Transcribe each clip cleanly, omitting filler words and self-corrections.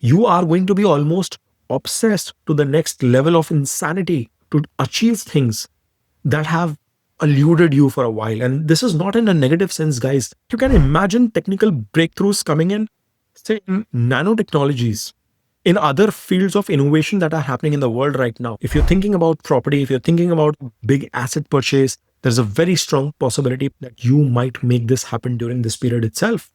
You are going to be almost obsessed to the next level of insanity to achieve things that have eluded you for a while. And this is not in a negative sense, guys. You can imagine technical breakthroughs coming in, say, in nanotechnologies, in other fields of innovation that are happening in the world right now. If you're thinking about property, if you're thinking about big asset purchase, there's a very strong possibility that you might make this happen during this period itself.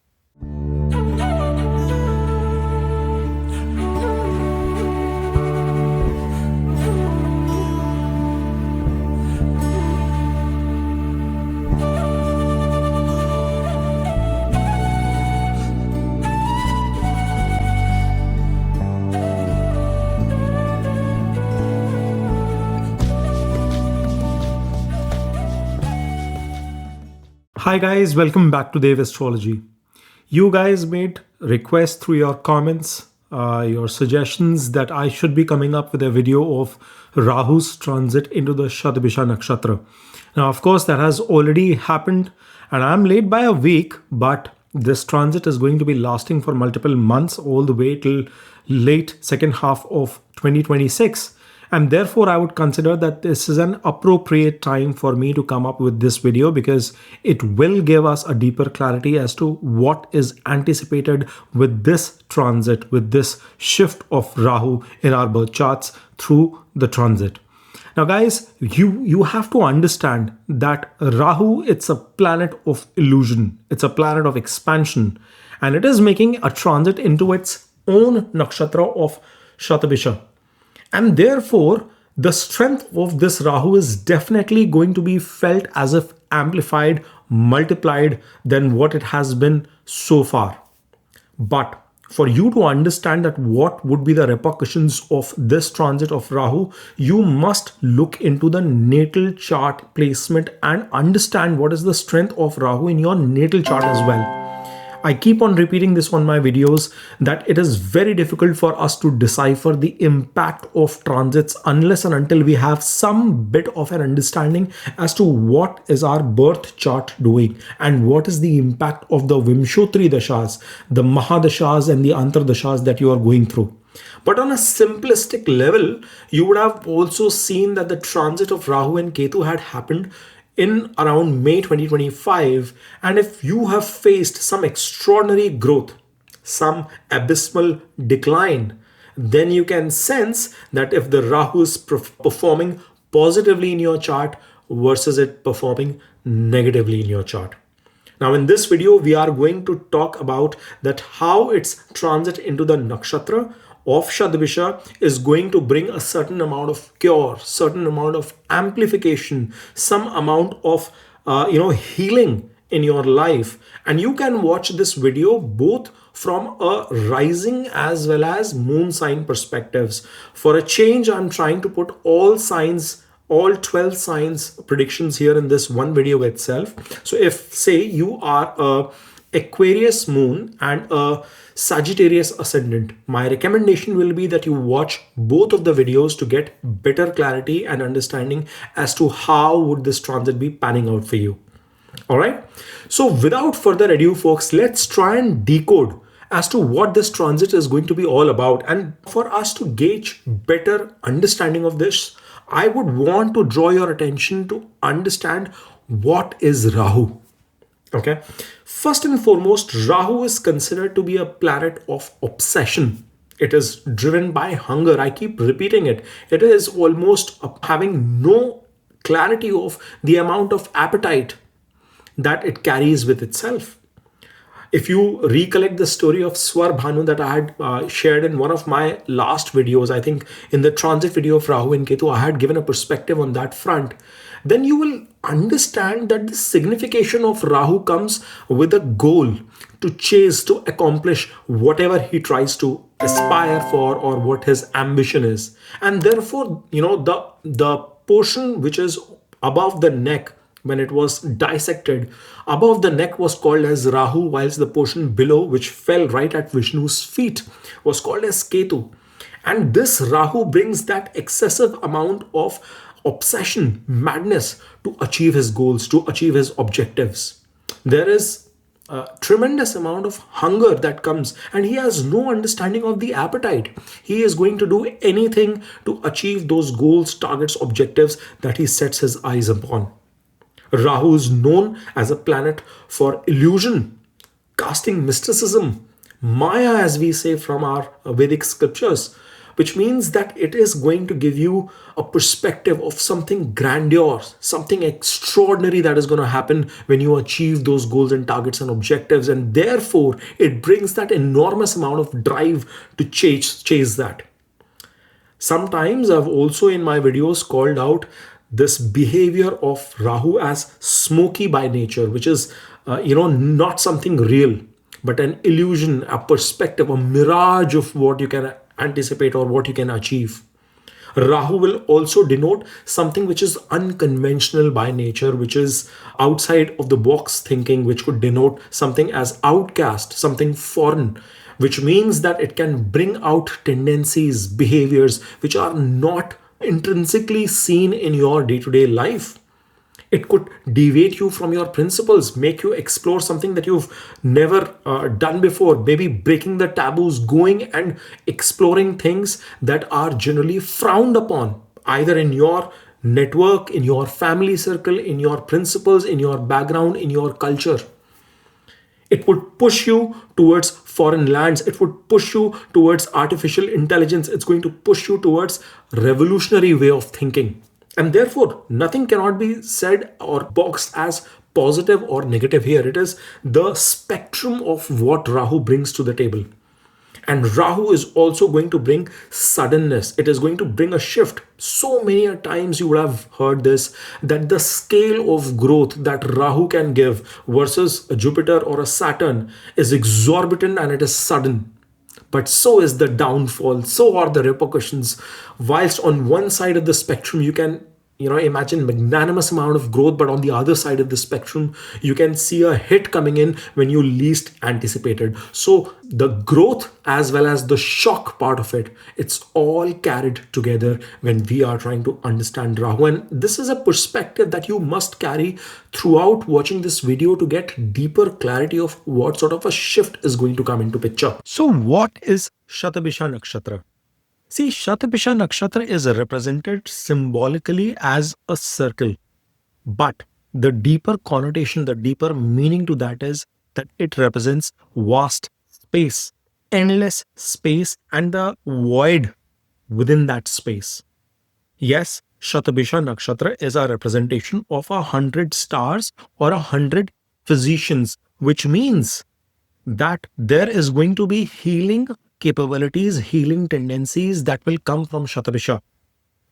Hi guys, welcome back to Dev Astrology. You guys made requests through your comments, your suggestions that I should be coming up with a video of Rahu's transit into the Shatabhisha Nakshatra. Now, of course, that has already happened, and I'm late by a week, but this transit is going to be lasting for multiple months, all the way till late second half of 2026. And therefore, I would consider that this is an appropriate time for me to come up with this video because it will give us a deeper clarity as to what is anticipated with this transit, with this shift of Rahu in our birth charts through the transit. Now, guys, you have to understand that Rahu, it's a planet of illusion. It's a planet of expansion. And it is making a transit into its own nakshatra of Shatabhisha. And therefore, the strength of this Rahu is definitely going to be felt as if amplified, multiplied than what it has been so far. But for you to understand that what would be the repercussions of this transit of Rahu, you must look into the natal chart placement and understand what is the strength of Rahu in your natal chart as well. I keep on repeating this on my videos that it is very difficult for us to decipher the impact of transits unless and until we have some bit of an understanding as to what is our birth chart doing and what is the impact of the Vimshotri dashas, the Mahadashas and the Antardashas that you are going through. But on a simplistic level, you would have also seen that the transit of Rahu and Ketu had happened in around May 2025, and if you have faced some extraordinary growth, some abysmal decline, then you can sense that if the Rahu is performing positively in your chart versus it performing negatively in your chart. Now, in this video, we are going to talk about that how its transit into the nakshatra of Shatabhisha is going to bring a certain amount of cure, certain amount of amplification, some amount of healing in your life. And you can watch this video both from a rising as well as moon sign perspectives. For a change, I'm trying to put all signs, all 12 signs predictions here in this one video itself. So if say you are a Aquarius moon and a Sagittarius ascendant, my recommendation will be that you watch both of the videos to get better clarity and understanding as to how would this transit be panning out for you. All right. So without further ado, folks, let's try and decode as to what this transit is going to be all about. And for us to gauge better understanding of this, I would want to draw your attention to understand what is Rahu. Okay. First and foremost, Rahu is considered to be a planet of obsession. It is driven by hunger. I keep repeating it. It is almost having no clarity of the amount of appetite that it carries with itself. If you recollect the story of Swar Bhanu that I had shared in one of my last videos, I think in the transit video of Rahu and Ketu, I had given a perspective on that front. Then you will understand that the signification of Rahu comes with a goal to chase, to accomplish whatever he tries to aspire for or what his ambition is. And therefore, the portion which is above the neck, when it was dissected, above the neck was called as Rahu, whilst the portion below, which fell right at Vishnu's feet, was called as Ketu. And this Rahu brings that excessive amount of obsession, madness to achieve his goals, to achieve his objectives. There is tremendous amount of hunger that comes, and he has no understanding of the appetite. He is going to do anything to achieve those goals, targets, objectives that he sets his eyes upon. Rahu is known as a planet for illusion, casting mysticism, Maya, as we say from our Vedic scriptures, which means that it is going to give you a perspective of something grandiose, something extraordinary that is going to happen when you achieve those goals and targets and objectives. And therefore, it brings that enormous amount of drive to chase that. Sometimes I've also in my videos called out this behavior of Rahu as smoky by nature, which is, not something real, but an illusion, a perspective, a mirage of what you can anticipate or what you can achieve. Rahu will also denote something which is unconventional by nature, which is outside of the box thinking, which could denote something as outcast, something foreign, which means that it can bring out tendencies, behaviors which are not intrinsically seen in your day to day life. It could deviate you from your principles, make you explore something that you've never done before, maybe breaking the taboos, going and exploring things that are generally frowned upon, either in your network, in your family circle, in your principles, in your background, in your culture. It would push you towards foreign lands. It would push you towards artificial intelligence. It's going to push you towards revolutionary way of thinking. And therefore, nothing cannot be said or boxed as positive or negative here. It is the spectrum of what Rahu brings to the table. And Rahu is also going to bring suddenness. It is going to bring a shift. So many a times you would have heard this, that the scale of growth that Rahu can give versus a Jupiter or a Saturn is exorbitant and it is sudden. But so is the downfall, so are the repercussions. Whilst on one side of the spectrum you can imagine magnanimous amount of growth, but on the other side of the spectrum you can see a hit coming in when you least anticipated. So the growth as well as the shock part of it, it's all carried together when we are trying to understand Rahu. And this is a perspective that you must carry throughout watching this video to get deeper clarity of what sort of a shift is going to come into picture. So what is Shatabhisha Nakshatra? See, Shatabhisha Nakshatra is represented symbolically as a circle, but the deeper connotation, the deeper meaning to that is that it represents vast space, endless space, and the void within that space. Yes, Shatabhisha Nakshatra is a representation of 100 stars or 100 physicians, which means that there is going to be healing capabilities, healing tendencies that will come from Shatabhisha.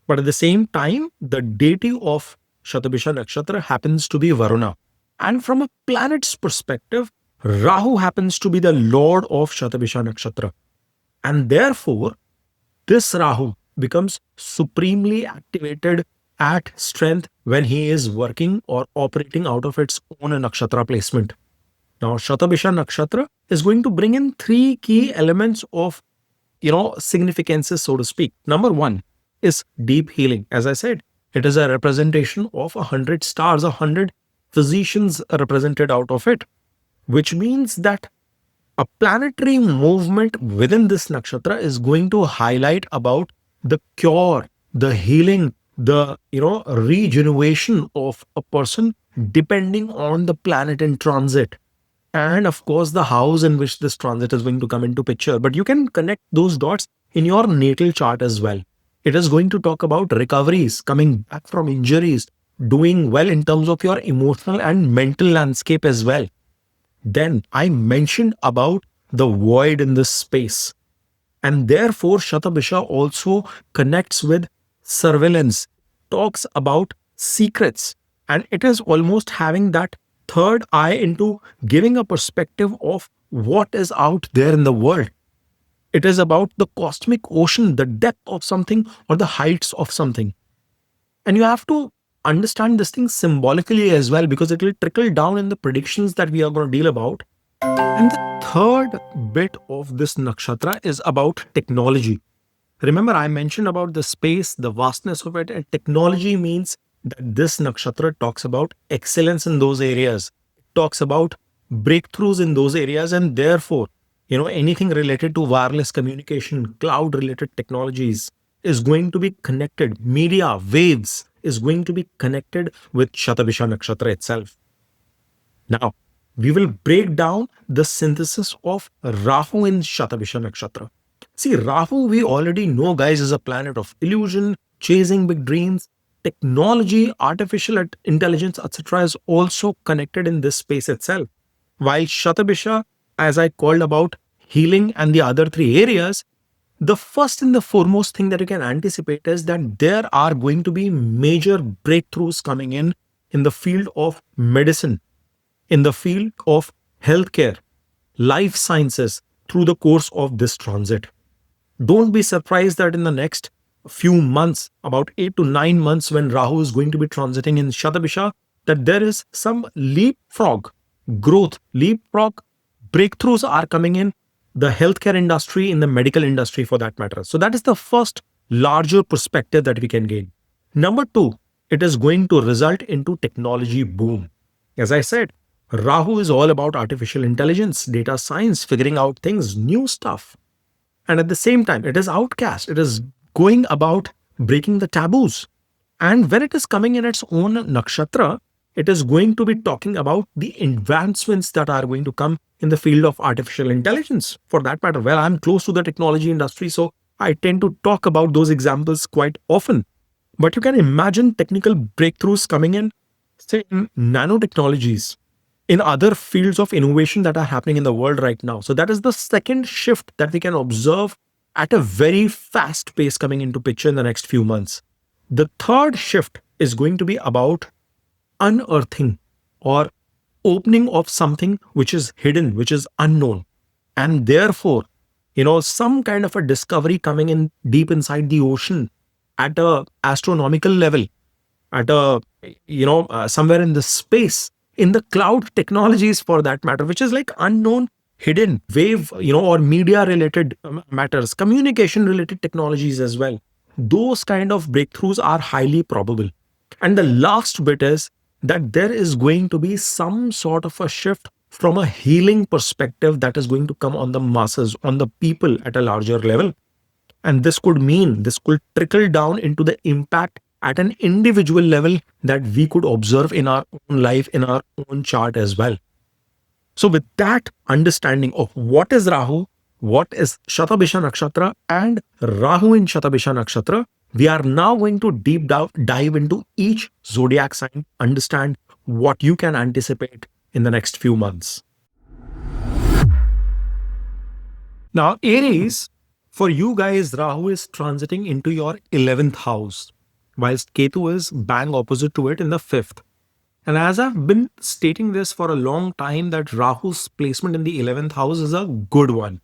But at the same time, the deity of Shatabhisha Nakshatra happens to be Varuna. And from a planet's perspective, Rahu happens to be the lord of Shatabhisha Nakshatra. And therefore, this Rahu becomes supremely activated at strength when he is working or operating out of its own nakshatra placement. Now, Shatabhisha Nakshatra is going to bring in three key elements of, significances, so to speak. Number one is deep healing. As I said, it is a representation of 100 stars, 100 physicians represented out of it, which means that a planetary movement within this nakshatra is going to highlight about the cure, the healing, the regeneration of a person depending on the planet in transit. And of course, the house in which this transit is going to come into picture. But you can connect those dots in your natal chart as well. It is going to talk about recoveries, coming back from injuries, doing well in terms of your emotional and mental landscape as well. Then I mentioned about the void in this space. And therefore, Shatabhisha also connects with surveillance, talks about secrets, and it is almost having that third eye into giving a perspective of what is out there in the world. It is about the cosmic ocean, the depth of something or the heights of something. And you have to understand this thing symbolically as well, because it will trickle down in the predictions that we are going to deal about. And the third bit of this nakshatra is about technology. Remember, I mentioned about the space, the vastness of it, and technology means that this nakshatra talks about excellence in those areas. It talks about breakthroughs in those areas, and therefore, anything related to wireless communication, cloud related technologies is going to be connected. Media waves is going to be connected with Shatabhisha Nakshatra itself. Now, we will break down the synthesis of Rahu in Shatabhisha Nakshatra. See, Rahu, we already know, guys, is a planet of illusion, chasing big dreams. Technology, artificial intelligence, etc., is also connected in this space itself. While Shatabhisha, as I called about healing and the other three areas, the first and the foremost thing that you can anticipate is that there are going to be major breakthroughs coming in the field of medicine, in the field of healthcare, life sciences through the course of this transit. Don't be surprised that in the next few months, about 8 to 9 months, when Rahu is going to be transiting in Shatabhisha, that there is some leapfrog growth, leapfrog breakthroughs are coming in the healthcare industry, in the medical industry for that matter. So that is the first larger perspective that we can gain. Number two, it is going to result into technology boom. As I said, Rahu is all about artificial intelligence, data science, figuring out things, new stuff. And at the same time, it is outcast. It is going about breaking the taboos. And when it is coming in its own nakshatra, it is going to be talking about the advancements that are going to come in the field of artificial intelligence. For that matter, well, I'm close to the technology industry, so I tend to talk about those examples quite often. But you can imagine technical breakthroughs coming in, say, in nanotechnologies, in other fields of innovation that are happening in the world right now. So that is the second shift that we can observe at a very fast pace coming into picture in the next few months. The third shift is going to be about unearthing or opening of something which is hidden, which is unknown. And therefore, some kind of a discovery coming in deep inside the ocean at a astronomical level, at a, somewhere in the space, in the cloud technologies for that matter, which is like unknown, hidden, wave, or media related matters, communication related technologies as well. Those kind of breakthroughs are highly probable. And the last bit is that there is going to be some sort of a shift from a healing perspective that is going to come on the masses, on the people at a larger level. And this could trickle down into the impact at an individual level that we could observe in our own life, in our own chart as well. So with that understanding of what is Rahu, what is Shatabhisha Nakshatra and Rahu in Shatabhisha Nakshatra, we are now going to deep dive into each zodiac sign, understand what you can anticipate in the next few months. Now, Aries, for you guys, Rahu is transiting into your 11th house, whilst Ketu is bang opposite to it in the 5th. And as I've been stating this for a long time, that Rahu's placement in the 11th house is a good one.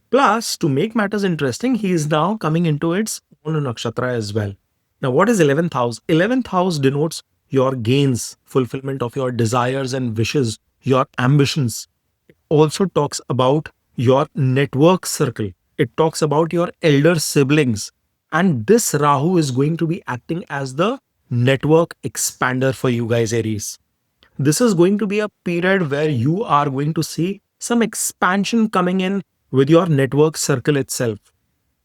Plus, to make matters interesting, he is now coming into its own nakshatra as well. Now, what is 11th house? 11th house denotes your gains, fulfillment of your desires and wishes, your ambitions. It also talks about your network circle. It talks about your elder siblings. And this Rahu is going to be acting as the network expander for you guys, Aries. This is going to be a period where you are going to see some expansion coming in with your network circle itself.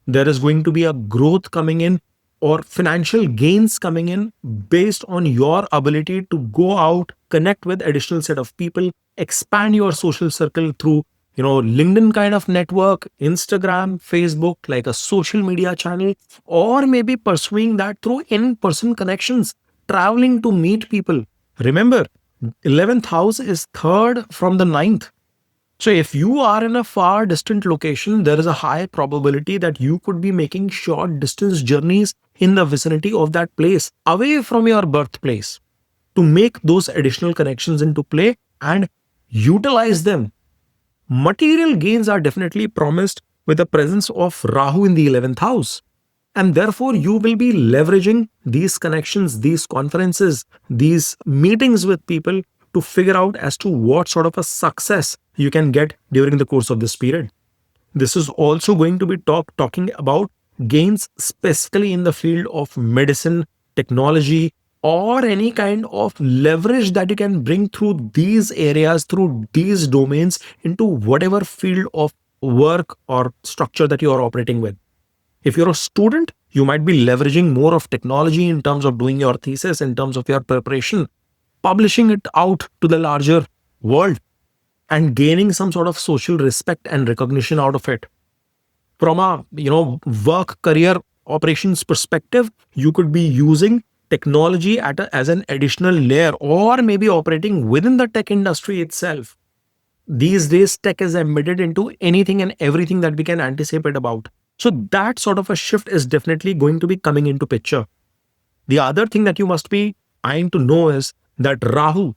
There is going to be a growth coming in or financial gains coming in based on your ability to go out, connect with additional set of people, expand your social circle through LinkedIn kind of network, Instagram, Facebook, like a social media channel, or maybe pursuing that through in-person connections, traveling to meet people. Remember, 11th house is third from the 9th. So if you are in a far distant location, there is a high probability that you could be making short distance journeys in the vicinity of that place, away from your birthplace, to make those additional connections into play and utilize them. Material gains are definitely promised with the presence of Rahu in the 11th house. And therefore, you will be leveraging these connections, these conferences, these meetings with people to figure out as to what sort of a success you can get during the course of this period. This is also going to be talking about gains specifically in the field of medicine, technology, or any kind of leverage that you can bring through these areas, through these domains into whatever field of work or structure that you are operating with. If you're a student, you might be leveraging more of technology in terms of doing your thesis, in terms of your preparation, publishing it out to the larger world, and gaining some sort of social respect and recognition out of it. From a work career operations perspective, you could be using technology as an additional layer, or maybe operating within the tech industry itself. These days tech is embedded into anything and everything that we can anticipate about. So that sort of a shift is definitely going to be coming into picture. The other thing that you must be eyeing to know is that Rahu,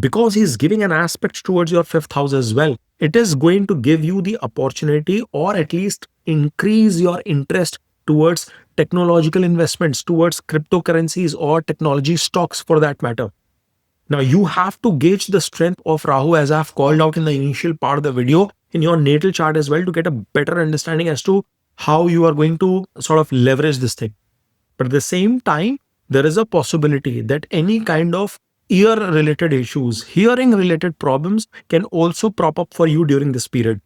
because he's giving an aspect towards your fifth house as well, it is going to give you the opportunity, or at least increase your interest towards technological investments, towards cryptocurrencies or technology stocks for that matter. Now, you have to gauge the strength of Rahu, as I've called out in the initial part of the video, in your natal chart as well, to get a better understanding as to how you are going to sort of leverage this thing. But at the same time, there is a possibility that any kind of ear related issues, hearing related problems can also prop up for you during this period.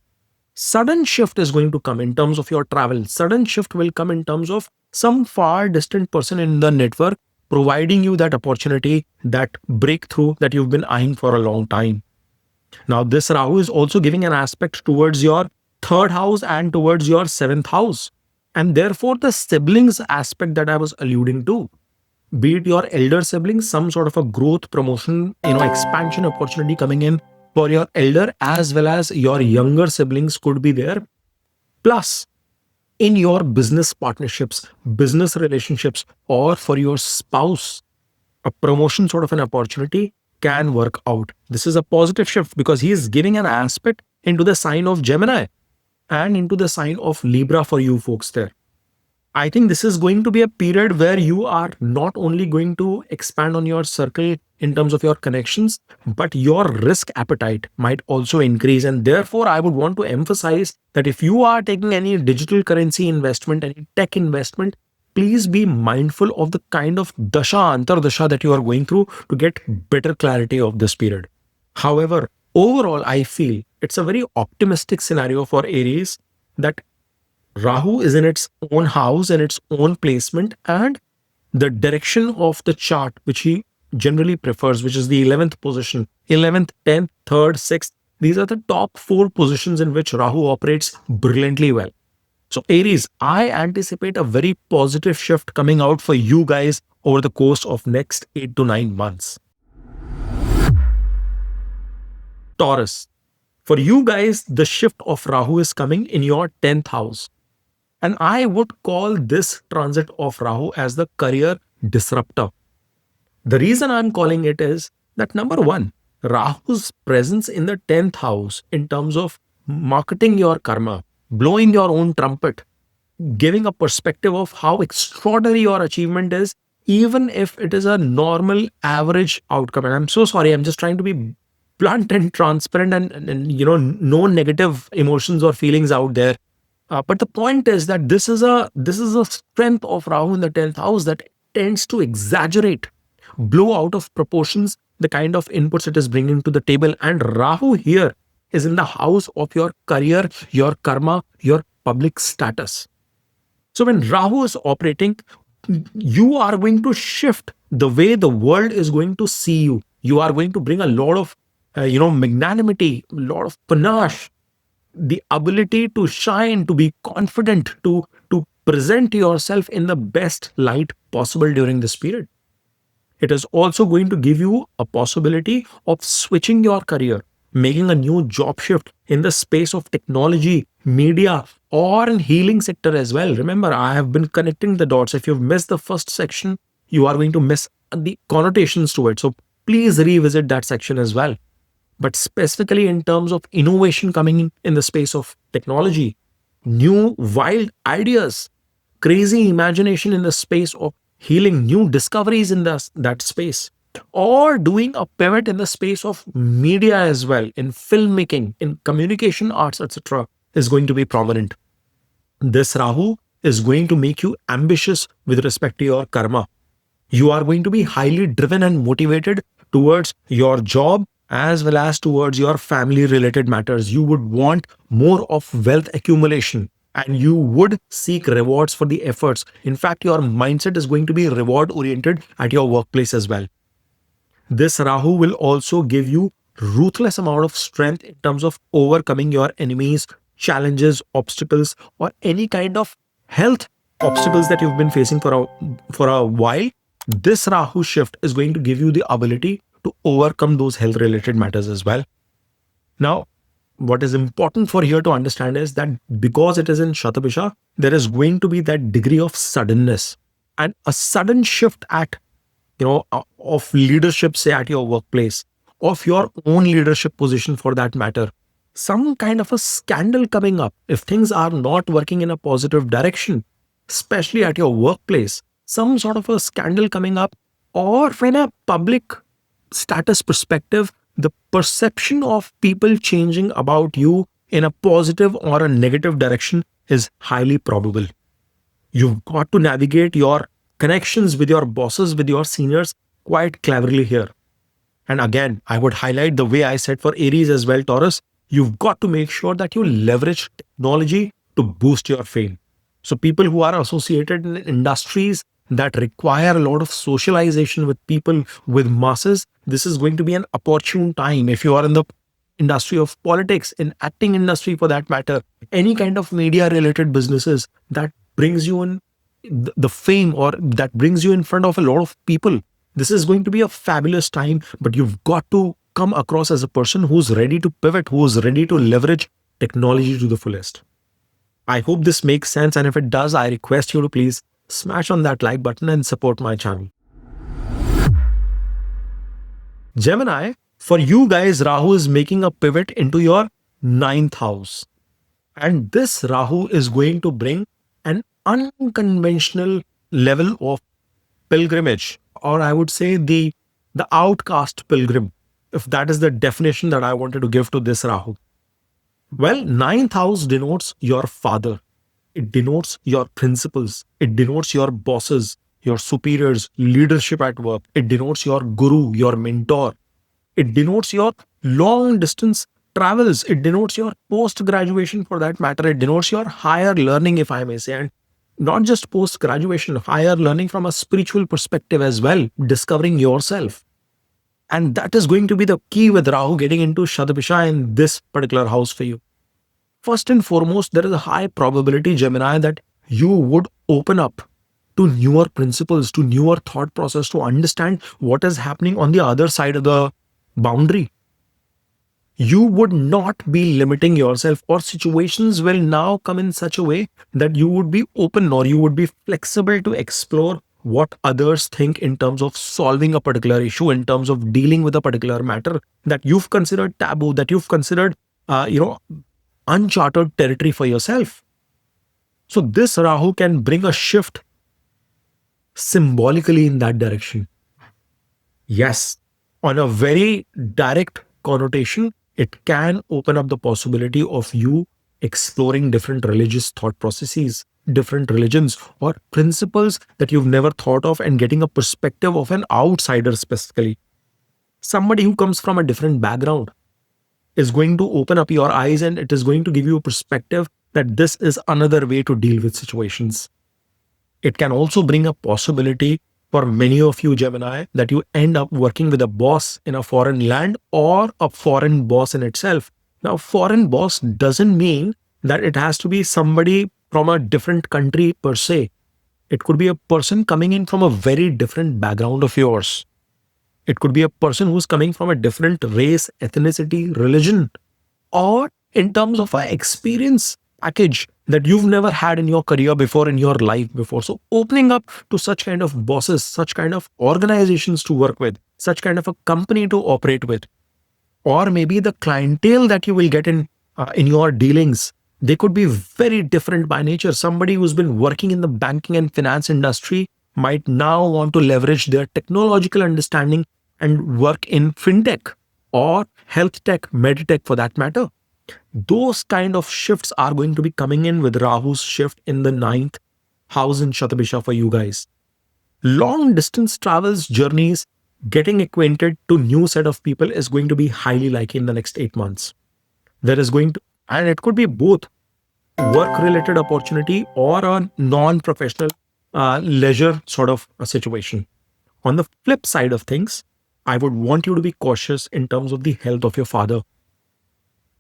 Sudden shift is going to come in terms of your travel. Sudden shift will come in terms of some far distant person in the network providing you that opportunity, that breakthrough that you've been eyeing for a long time. Now, this Rahu is also giving an aspect towards your third house and towards your seventh house. And therefore, the siblings aspect that I was alluding to, be it your elder siblings, some sort of a growth, promotion, expansion opportunity coming in for your elder, as well as your younger siblings could be there. Plus, in your business partnerships, business relationships, or for your spouse, a promotion sort of an opportunity can work out. This is a positive shift because he is giving an aspect into the sign of Gemini and into the sign of Libra for you folks there. I think this is going to be a period where you are not only going to expand on your circle in terms of your connections, but your risk appetite might also increase. And therefore, I would want to emphasize that if you are taking any digital currency investment, any tech investment, please be mindful of the kind of dasha, antardasha that you are going through to get better clarity of this period. However, overall, I feel it's a very optimistic scenario for Aries that Rahu is in its own house and its own placement, and the direction of the chart, which he generally prefers, which is the 11th position, 11th, 10th, 3rd, 6th. These are the top 4 positions in which Rahu operates brilliantly well. So Aries, I anticipate a very positive shift coming out for you guys over the course of next 8 to 9 months. Taurus, for you guys, the shift of Rahu is coming in your 10th house. And I would call this transit of Rahu as the career disruptor. The reason I'm calling it is that number one, Rahu's presence in the 10th house in terms of marketing your karma, blowing your own trumpet, giving a perspective of how extraordinary your achievement is, even if it is a normal average outcome. And I'm so sorry, I'm just trying to be blunt and transparent and no negative emotions or feelings out there. But the point is that this is a strength of Rahu in the 10th house that tends to exaggerate, blow out of proportions the kind of inputs it is bringing to the table. And Rahu here is in the house of your career, your karma, your public status. So when Rahu is operating, you are going to shift the way the world is going to see you. You are going to bring a lot of magnanimity, a lot of panache, the ability to shine, to be confident, to present yourself in the best light possible during this period. It is also going to give you a possibility of switching your career, making a new job shift in the space of technology, media, or in healing sector as well. Remember, I have been connecting the dots. If you've missed the first section, you are going to miss the connotations to it. So please revisit that section as well. But specifically in terms of innovation coming in the space of technology, new wild ideas, crazy imagination in the space of healing, new discoveries in that space, or doing a pivot in the space of media as well, in filmmaking, in communication arts, etc., is going to be prominent. This Rahu is going to make you ambitious with respect to your karma. You are going to be highly driven and motivated towards your job as well as towards your family related matters. You would want more of wealth accumulation and you would seek rewards for the efforts. In fact, your mindset is going to be reward oriented at your workplace as well. This Rahu will also give you ruthless amount of strength in terms of overcoming your enemies, challenges, obstacles, or any kind of health obstacles that you've been facing for a while. This Rahu shift is going to give you the ability to overcome those health related matters as well. Now, what is important for here to understand is that because it is in Shatabhisha, there is going to be that degree of suddenness and a sudden shift at of leadership, say at your workplace, of your own leadership position for that matter, some kind of a scandal coming up if things are not working in a positive direction, especially at your workplace, some sort of a scandal coming up, or when a public status perspective, the perception of people changing about you in a positive or a negative direction is highly probable. You've got to navigate your connections with your bosses, with your seniors quite cleverly here. And again, I would highlight the way I said for Aries as well, Taurus. You've got to make sure that you leverage technology to boost your fame. So, people who are associated in industries that require a lot of socialization with people, with masses, this is going to be an opportune time. If you are in the industry of politics, in acting industry for that matter, any kind of media related businesses that brings you in the fame or that brings you in front of a lot of people, this is going to be a fabulous time. But you've got to come across as a person who's ready to pivot, who's ready to leverage technology to the fullest. I hope this makes sense, and if it does, I request you to please smash on that like button and support my channel. Gemini, for you guys, Rahu is making a pivot into your ninth house. And this Rahu is going to bring an unconventional level of pilgrimage, or I would say the outcast pilgrim, if that is the definition that I wanted to give to this Rahu. Well, ninth house denotes your father. It denotes your principles. It denotes your bosses, your superiors, leadership at work. It denotes your guru, your mentor. It denotes your long distance travels. It denotes your post graduation for that matter. It denotes your higher learning, if I may say. And not just post graduation, higher learning from a spiritual perspective as well, discovering yourself. And that is going to be the key with Rahu getting into Shatabhisha in this particular house for you. First and foremost, there is a high probability, Gemini, that you would open up to newer principles, to newer thought process, to understand what is happening on the other side of the boundary. You would not be limiting yourself, or situations will now come in such a way that you would be open or you would be flexible to explore what others think in terms of solving a particular issue, in terms of dealing with a particular matter that you've considered taboo, that you've considered, uncharted territory for yourself. So this Rahu can bring a shift symbolically in that direction. Yes, on a very direct connotation, it can open up the possibility of you exploring different religious thought processes, different religions or principles that you've never thought of, and getting a perspective of an outsider specifically. Somebody who comes from a different background is going to open up your eyes, and it is going to give you a perspective that this is another way to deal with situations. It can also bring a possibility for many of you, Gemini, that you end up working with a boss in a foreign land or a foreign boss in itself. Now, foreign boss doesn't mean that it has to be somebody from a different country per se. It could be a person coming in from a very different background of yours. It could be a person who's coming from a different race, ethnicity, religion, or in terms of an experience package that you've never had in your career before, in your life before. So opening up to such kind of bosses, such kind of organizations to work with, such kind of a company to operate with, or maybe the clientele that you will get in your dealings, they could be very different by nature. Somebody who's been working in the banking and finance industry might now want to leverage their technological understanding and work in fintech or health tech, medtech for that matter. Those kind of shifts are going to be coming in with Rahu's shift in the ninth house in Shatabhisha for you guys. Long distance travels, journeys, getting acquainted to new set of people is going to be highly likely in the next 8 months. There is going to, and it could be both work related opportunity or a non professional leisure sort of a situation. On the flip side of things, I would want you to be cautious in terms of the health of your father,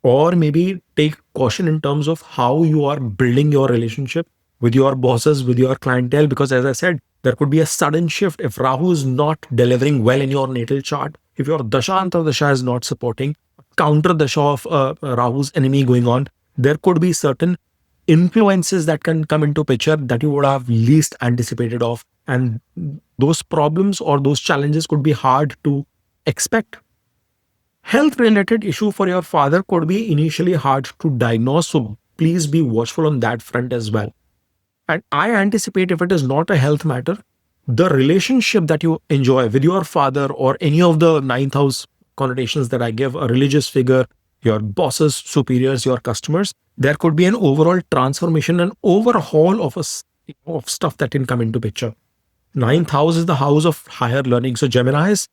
or maybe take caution in terms of how you are building your relationship with your bosses, with your clientele, because as I said, there could be a sudden shift if Rahu is not delivering well in your natal chart, if your Dashanta Dasha is not supporting, counter Dasha of Rahu's enemy going on, there could be certain influences that can come into picture that you would have least anticipated of, and those problems or those challenges could be hard to expect. Health related issue for your father could be initially hard to diagnose, so please be watchful on that front as well. And I anticipate if it is not a health matter, the relationship that you enjoy with your father or any of the ninth house connotations that I give, a religious figure, your bosses, superiors, your customers, there could be an overall transformation and overhaul of of stuff that can come into picture. Ninth house is the house of higher learning. So Geminis,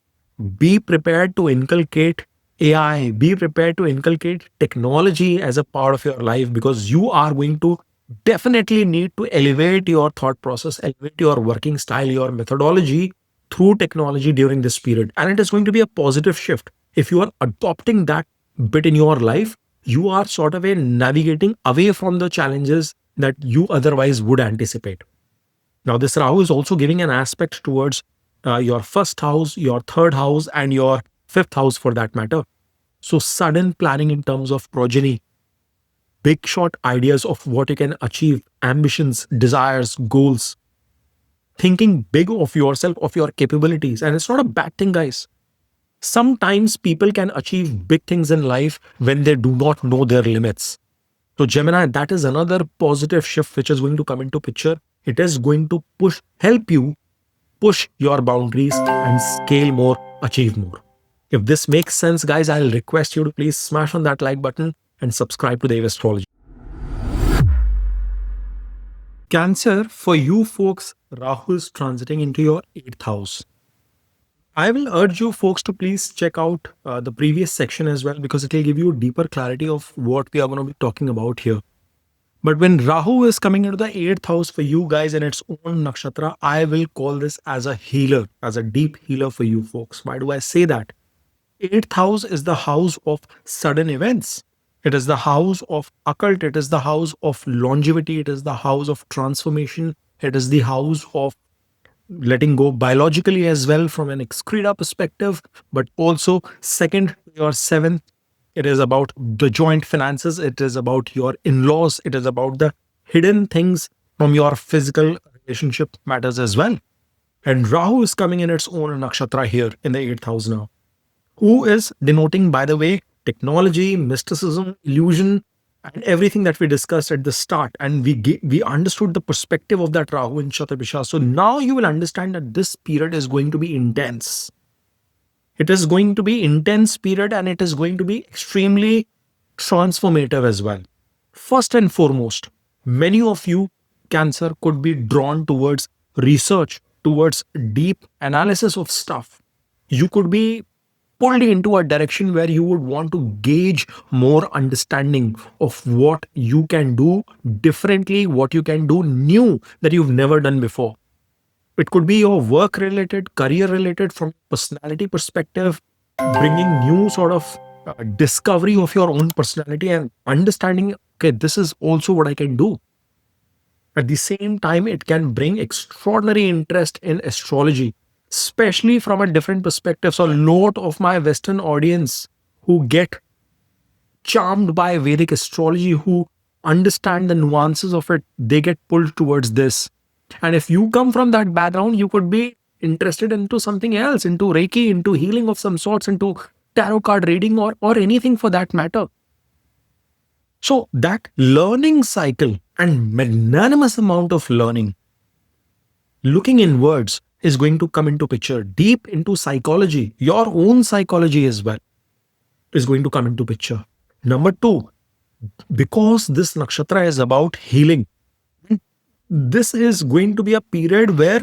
be prepared to inculcate AI, be prepared to inculcate technology as a part of your life, because you are going to definitely need to elevate your thought process, elevate your working style, your methodology through technology during this period. And it is going to be a positive shift. If you are adopting that bit in your life, you are sort of a navigating away from the challenges that you otherwise would anticipate. Now, this Rahu is also giving an aspect towards your first house, your third house, and your fifth house for that matter. So, sudden planning in terms of progeny, big shot ideas of what you can achieve, ambitions, desires, goals, thinking big of yourself, of your capabilities. And it's not a bad thing, guys. Sometimes people can achieve big things in life when they do not know their limits. So Gemini, that is another positive shift which is going to come into picture. It is going to help you push your boundaries and scale more, achieve more. If this makes sense, guys, I'll request you to please smash on that like button and subscribe to Dave Astrology. Cancer, for you folks, Rahu is transiting into your 8th house. I will urge you folks to please check out the previous section as well, because it will give you deeper clarity of what we are going to be talking about here. But when Rahu is coming into the 8th house for you guys in its own nakshatra, I will call this as a healer, as a deep healer for you folks. Why do I say that? 8th house is the house of sudden events. It is the house of occult. It is the house of longevity. It is the house of transformation. It is the house of letting go biologically as well from an excreta perspective, but also second, your seventh, it is about the joint finances. It is about your in-laws. It is about the hidden things from your physical relationship matters as well. And Rahu is coming in its own nakshatra here in the 8th house now, who is denoting, by the way, technology, mysticism, illusion, and everything that we discussed at the start. And we understood the perspective of that Rahu in Shatabhisha. So now you will understand that this period is going to be intense. It is going to be intense period, and it is going to be extremely transformative as well. First and foremost, many of you, Cancer, could be drawn towards research, towards deep analysis of stuff. You could be pulled into a direction where you would want to gauge more understanding of what you can do differently, what you can do new that you've never done before. It could be your work related, career related, from personality perspective, bringing new sort of discovery of your own personality and understanding, okay, this is also what I can do. At the same time, it can bring extraordinary interest in astrology, especially from a different perspective. So a lot of my Western audience who get charmed by Vedic astrology, who understand the nuances of it, they get pulled towards this. And if you come from that background, you could be interested into something else, into Reiki, into healing of some sorts, into tarot card reading, or anything for that matter. So that learning cycle and magnanimous amount of learning, looking inwards, is going to come into picture. Deep into psychology, your own psychology as well, is going to come into picture. Number two, because this nakshatra is about healing, this is going to be a period where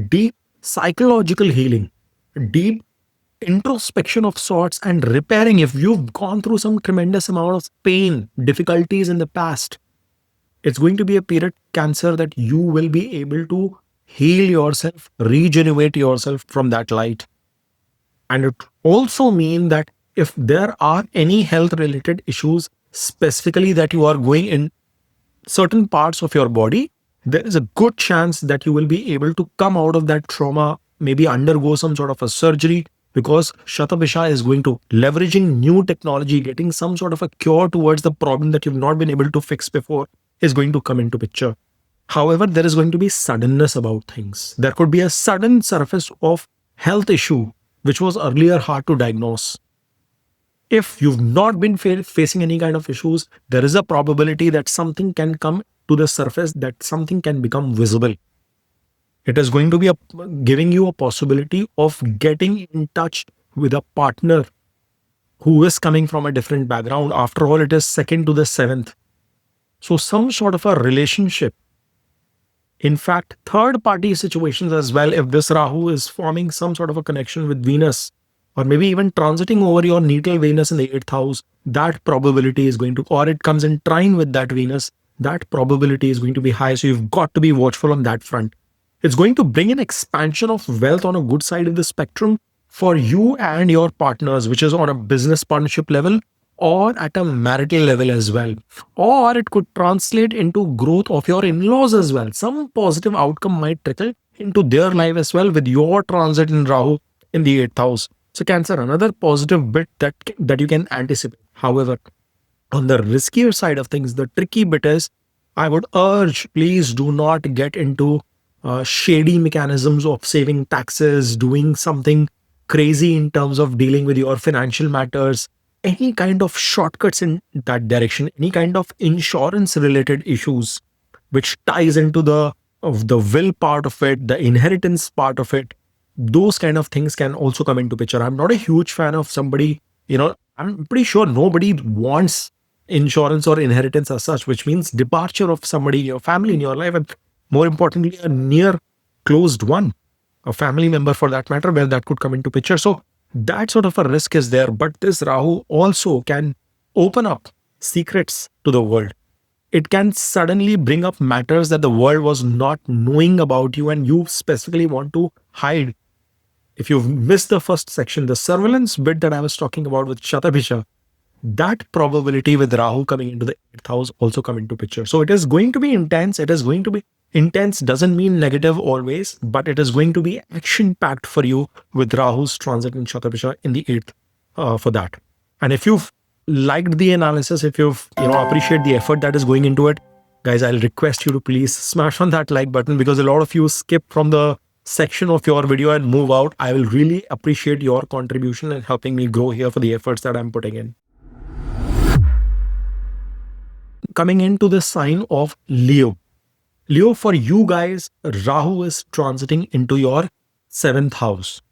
deep psychological healing, deep introspection of sorts, and repairing. If you've gone through some tremendous amount of pain, difficulties in the past, it's going to be a period, Cancer, that you will be able to heal yourself, regenerate yourself from that light. And it also mean that if there are any health related issues specifically that you are going in certain parts of your body, there is a good chance that you will be able to come out of that trauma, maybe undergo some sort of a surgery, because Shatabhisha is going to leveraging new technology, getting some sort of a cure towards the problem that you've not been able to fix before is going to come into picture. However, there is going to be suddenness about things. There could be a sudden surface of health issue which was earlier hard to diagnose. If you've not been facing any kind of issues, there is a probability that something can come to the surface, that something can become visible. It is going to be giving you a possibility of getting in touch with a partner who is coming from a different background. After all, it is second to the seventh. So some sort of a relationship. In fact, third party situations as well, if this Rahu is forming some sort of a connection with Venus, or maybe even transiting over your natal Venus in the 8th house, that probability is going to, or it comes in trine with that Venus, that probability is going to be high. So you've got to be watchful on that front. It's going to bring an expansion of wealth on a good side of the spectrum for you and your partners, which is on a business partnership level or at a marital level as well. Or it could translate into growth of your in-laws as well. Some positive outcome might trickle into their life as well with your transit in Rahu in the 8th house. So Cancer, another positive bit that you can anticipate. However, on the riskier side of things, the tricky bit is, I would urge, please do not get into shady mechanisms of saving taxes, doing something crazy in terms of dealing with your financial matters, any kind of shortcuts in that direction, any kind of insurance related issues, which ties into the will part of it, the inheritance part of it. Those kind of things can also come into picture. I'm not a huge fan of somebody, I'm pretty sure nobody wants insurance or inheritance as such, which means departure of somebody in your family, in your life, and more importantly, a near closed one, a family member for that matter, where that could come into picture. So that sort of a risk is there. But this Rahu also can open up secrets to the world. It can suddenly bring up matters that the world was not knowing about you and you specifically want to hide. If you've missed the first section, the surveillance bit that I was talking about with Shatabhisha, that probability with Rahu coming into the 8th house also come into picture. So it is going to be intense. It is going to be intense, doesn't mean negative always, but it is going to be action packed for you with Rahu's transit in Shatabhisha in the 8th for that. And if you've liked the analysis, if you've appreciate the effort that is going into it, guys, I'll request you to please smash on that like button, because a lot of you skip from the section of your video and move out. I will really appreciate your contribution and helping me grow here for the efforts that I'm putting in. Coming into the sign of Leo. Leo, for you guys, Rahu is transiting into your 7th house.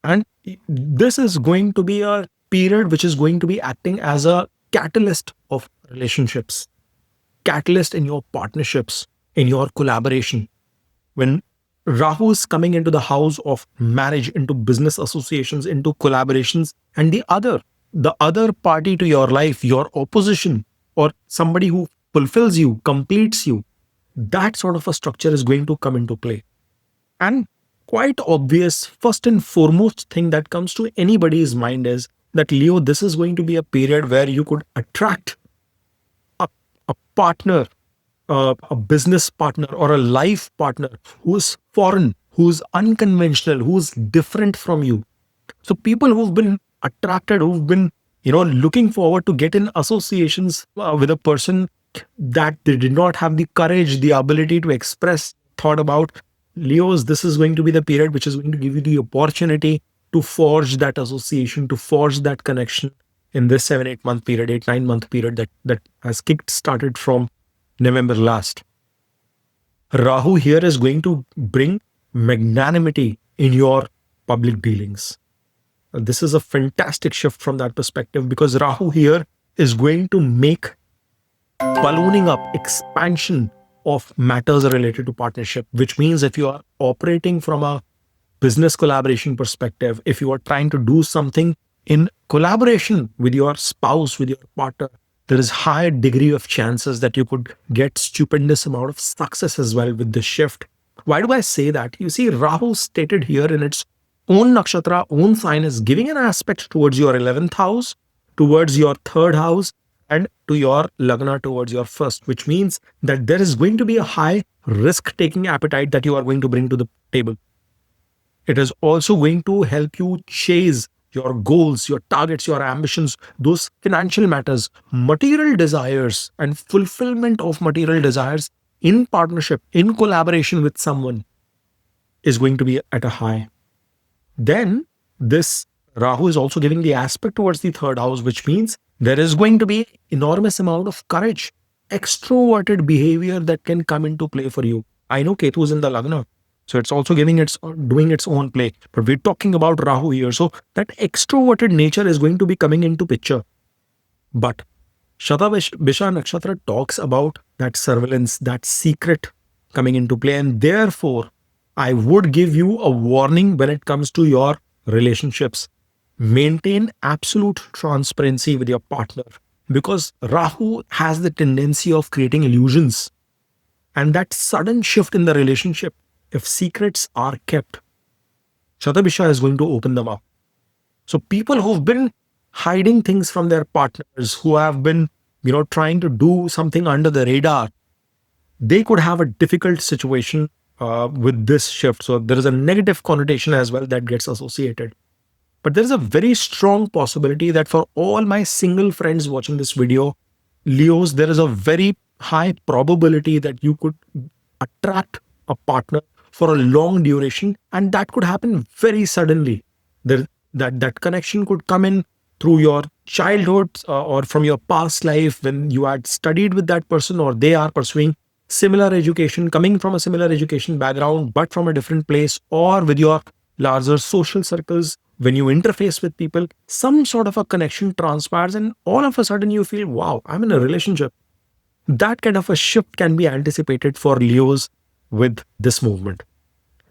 And this is going to be a period which is going to be acting as a catalyst of relationships, catalyst in your partnerships, in your collaboration. When Rahu is coming into the house of marriage, into business associations, into collaborations, and the other party to your life, your opposition, or somebody who fulfills you, completes you, that sort of a structure is going to come into play. And quite obvious, first and foremost thing that comes to anybody's mind is that, Leo, this is going to be a period where you could attract a partner, a business partner or a life partner who's foreign, who's unconventional, who's different from you. So people who've been attracted, who've been looking forward to get in associations with a person that they did not have the courage, the ability to express thought about, Leos, this is going to be the period which is going to give you the opportunity to forge that association, to forge that connection in this 7-8 month period, 8-9 month period that has kicked started from November last. Rahu here is going to bring magnanimity in your public dealings. This is a fantastic shift from that perspective, because Rahu here is going to make ballooning up, expansion of matters related to partnership, which means if you are operating from a business collaboration perspective, if you are trying to do something in collaboration with your spouse, with your partner, there is higher degree of chances that you could get stupendous amount of success as well with this shift. Why do I say that? You see, Rahu stated here in its own nakshatra, own sign, is giving an aspect towards your 11th house, towards your third house, and to your lagna, towards your first, which means that there is going to be a high risk taking appetite that you are going to bring to the table. It is also going to help you chase your goals, your targets, your ambitions, those financial matters, material desires, and fulfillment of material desires in partnership, in collaboration with someone is going to be at a high. Then this Rahu is also giving the aspect towards the third house, which means there is going to be enormous amount of courage, extroverted behavior that can come into play for you. I know Ketu is in the Lagna, so it's also doing its own play. But we're talking about Rahu here. So that extroverted nature is going to be coming into picture. But Shatabhisha Nakshatra talks about that surveillance, that secret coming into play. And therefore, I would give you a warning when it comes to your relationships. Maintain absolute transparency with your partner, because Rahu has the tendency of creating illusions. And that sudden shift in the relationship, if secrets are kept, Shatabhisha is going to open them up. So people who've been hiding things from their partners, who have been, trying to do something under the radar, they could have a difficult situation with this shift. So there is a negative connotation as well that gets associated. But there is a very strong possibility that for all my single friends watching this video, Leos, there is a very high probability that you could attract a partner for a long duration, and that could happen very suddenly. That connection could come in through your childhood or from your past life when you had studied with that person, or they are pursuing similar education, coming from a similar education background, but from a different place, or with your larger social circles. When you interface with people, some sort of a connection transpires, and all of a sudden you feel, wow, I'm in a relationship. That kind of a shift can be anticipated for Leos with this movement.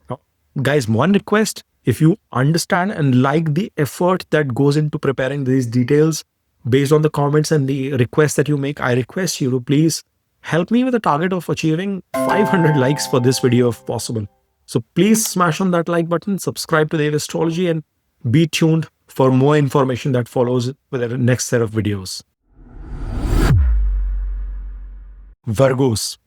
Now, guys, one request: if you understand and like the effort that goes into preparing these details based on the comments and the requests that you make, I request you to please help me with a target of achieving 500 likes for this video if possible. So please smash on that like button, subscribe to Dev Astrology, and be tuned for more information that follows with the next set of videos. Virgos.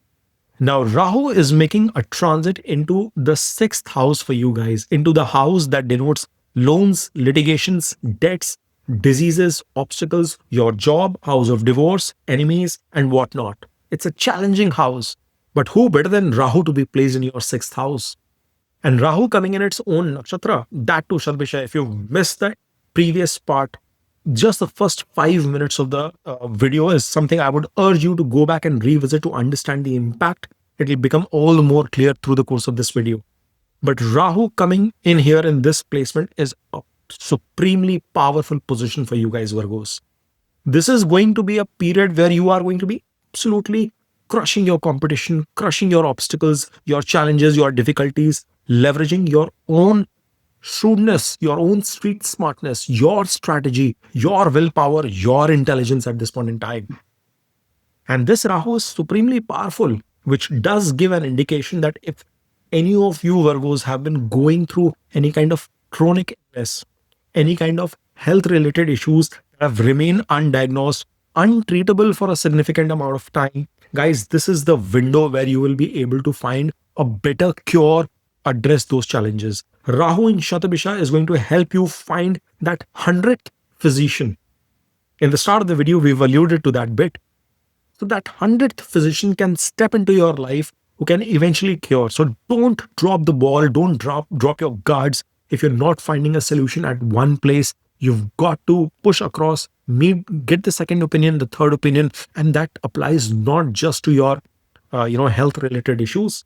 Now, Rahu is making a transit into the sixth house for you guys, into the house that denotes loans, litigations, debts, diseases, obstacles, your job, house of divorce, enemies, and whatnot. It's a challenging house, but who better than Rahu to be placed in your sixth house? And Rahu coming in its own nakshatra, that too, Shatabhisha, if you missed the previous part, just the first 5 minutes of the video is something I would urge you to go back and revisit to understand the impact. It will become all the more clear through the course of this video. But Rahu coming in here in this placement is a supremely powerful position for you guys, Virgos. This is going to be a period where you are going to be absolutely crushing your competition, crushing your obstacles, your challenges, your difficulties, leveraging your own shrewdness, your own street smartness, your strategy, your willpower, your intelligence at this point in time. And this Rahu is supremely powerful, which does give an indication that if any of you Virgos have been going through any kind of chronic illness, any kind of health related issues that have remained undiagnosed, untreatable for a significant amount of time, guys, this is the window where you will be able to find a better cure, address those challenges. Rahu in Shatabhisha is going to help you find that 100th physician. In the start of the video, we've alluded to that bit. So that 100th physician can step into your life who can eventually cure. So don't drop the ball. Don't drop your guards. If you're not finding a solution at one place, you've got to push across, get the second opinion, the third opinion. And that applies not just to your health related issues.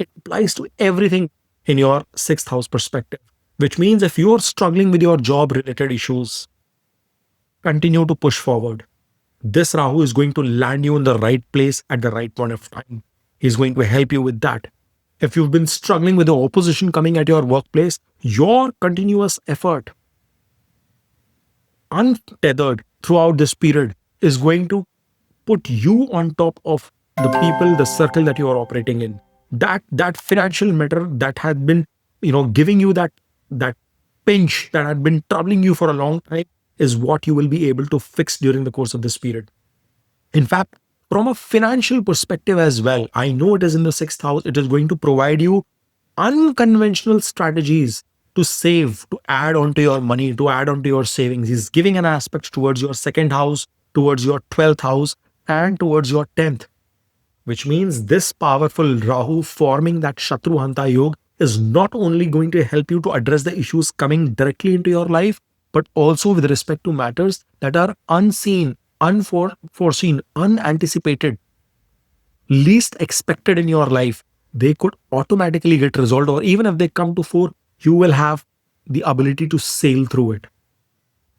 It applies to everything in your sixth house perspective, which means if you're struggling with your job related issues, continue to push forward. This Rahu is going to land you in the right place at the right point of time. He's going to help you with that. if you've been struggling with the opposition coming at your workplace, your continuous effort, untethered throughout this period, is going to put you on top of the people, the circle that you are operating in. That financial matter that had been, giving you that pinch that had been troubling you for a long time is what you will be able to fix during the course of this period. In fact, from a financial perspective as well, I know it is in the sixth house. It is going to provide you unconventional strategies to save, to add onto your money, to add onto your savings. He's giving an aspect towards your second house, towards your 12th house, and towards your 10th, which means this powerful Rahu forming that Shatru Hanta Yoga is not only going to help you to address the issues coming directly into your life, but also with respect to matters that are unseen, unforeseen, unanticipated, least expected in your life. They could automatically get resolved, or even if they come to fore, you will have the ability to sail through it.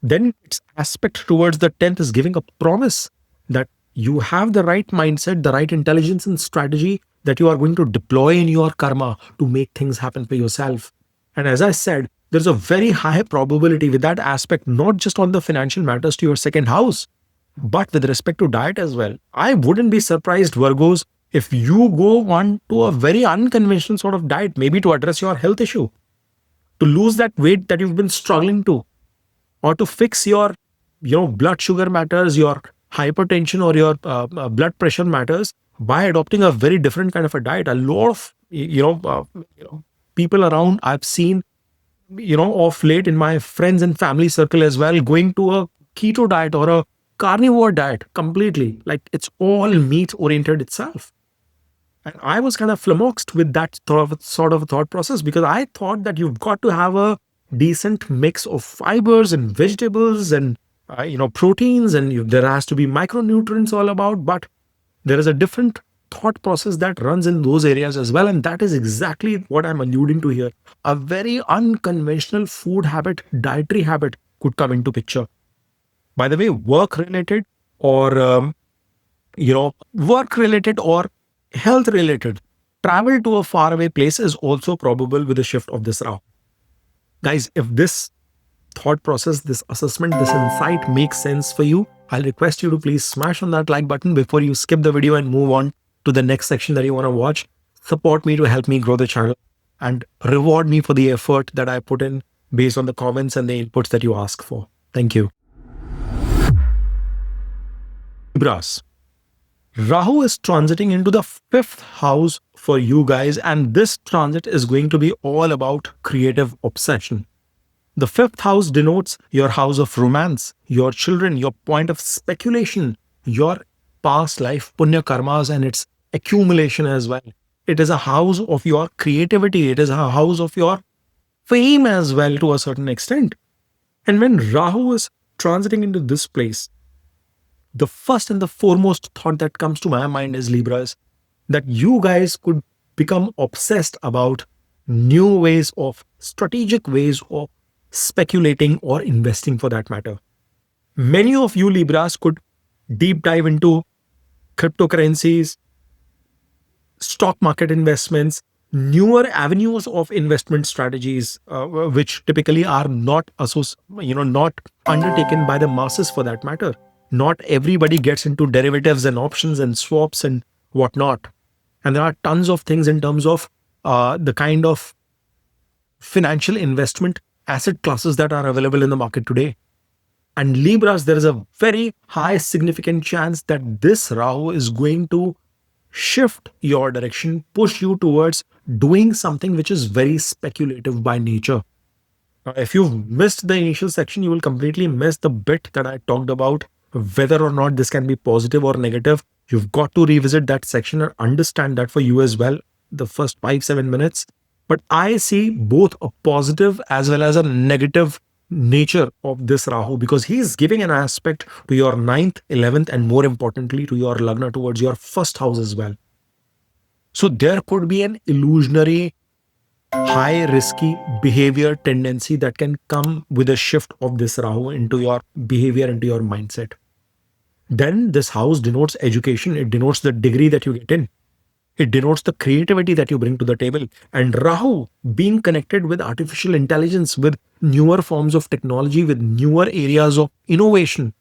Then its aspect towards the 10th is giving a promise that you have the right mindset, the right intelligence and strategy that you are going to deploy in your karma to make things happen for yourself. And as I said, there's a very high probability with that aspect, not just on the financial matters to your second house, but with respect to diet as well. I wouldn't be surprised, Virgos, if you go on to a very unconventional sort of diet, maybe to address your health issue, to lose that weight that you've been struggling to, or to fix your blood sugar matters, your hypertension, or your blood pressure matters, by adopting a very different kind of a diet. A lot of people around I've seen, of late in my friends and family circle as well, going to a keto diet or a carnivore diet completely. Like, it's all meat oriented itself. And I was kind of flummoxed with that sort of thought process, because I thought that you've got to have a decent mix of fibers and vegetables and proteins, and there has to be micronutrients all about. But there is a different thought process that runs in those areas as well, and that is exactly what I'm alluding to here. A very unconventional food habit, dietary habit could come into picture. By the way, work related or health related travel to a faraway place is also probable with the shift of this Rahu. Guys, if this thought process, this assessment, this insight makes sense for you, I'll request you to please smash on that like button before you skip the video and move on to the next section that you want to watch. Support me to help me grow the channel and reward me for the effort that I put in based on the comments and the inputs that you ask for. Thank you. Libras. Rahu is transiting into the 5th house for you guys, and this transit is going to be all about creative obsession. The 5th house denotes your house of romance, your children, your point of speculation, your past life, punya karmas, and its accumulation as well. It is a house of your creativity. It is a house of your fame as well, to a certain extent. And when Rahu is transiting into this place, the first and the foremost thought that comes to my mind is, Libras, that you guys could become obsessed about new ways of, strategic ways of speculating or investing for that matter. Many of you Libras could deep dive into cryptocurrencies, stock market investments, newer avenues of investment strategies, which typically are not not undertaken by the masses for that matter. Not everybody gets into derivatives and options and swaps and whatnot. And there are tons of things in terms of the kind of financial investment asset classes that are available in the market today. And Libras, there is a very high significant chance that this Rahu is going to shift your direction, push you towards doing something which is very speculative by nature. Now, if you've missed the initial section, you will completely miss the bit that I talked about whether or not this can be positive or negative. You've got to revisit that section and understand that for you as well, the first 5-7 minutes. But I see both a positive as well as a negative nature of this Rahu, because he's giving an aspect to your 9th, 11th, and more importantly to your Lagna, towards your 1st house as well. So there could be an illusionary, high risky behavior tendency that can come with a shift of this Rahu into your behavior, into your mindset. Then this house denotes education. It denotes the degree that you get in. It denotes the creativity that you bring to the table. And Rahu being connected with artificial intelligence, with newer forms of technology, with newer areas of innovation.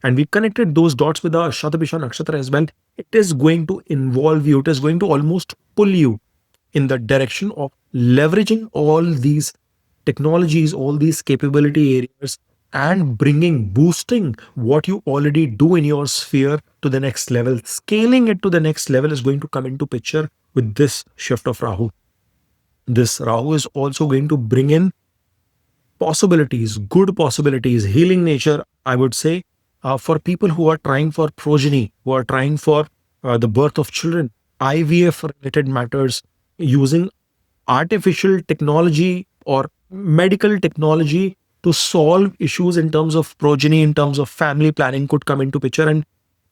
And we connected those dots with the Shatabhisha Nakshatra as well. It is going to involve you, it is going to almost pull you in the direction of leveraging all these technologies, all these capability areas, and boosting what you already do in your sphere to the next level. Scaling it to the next level is going to come into picture with this shift of Rahu. This Rahu is also going to bring in possibilities, good possibilities, healing nature, I would say, for people who are trying for progeny, who are trying for the birth of children, IVF related matters, using artificial technology or medical technology to solve issues in terms of progeny, in terms of family planning could come into picture. And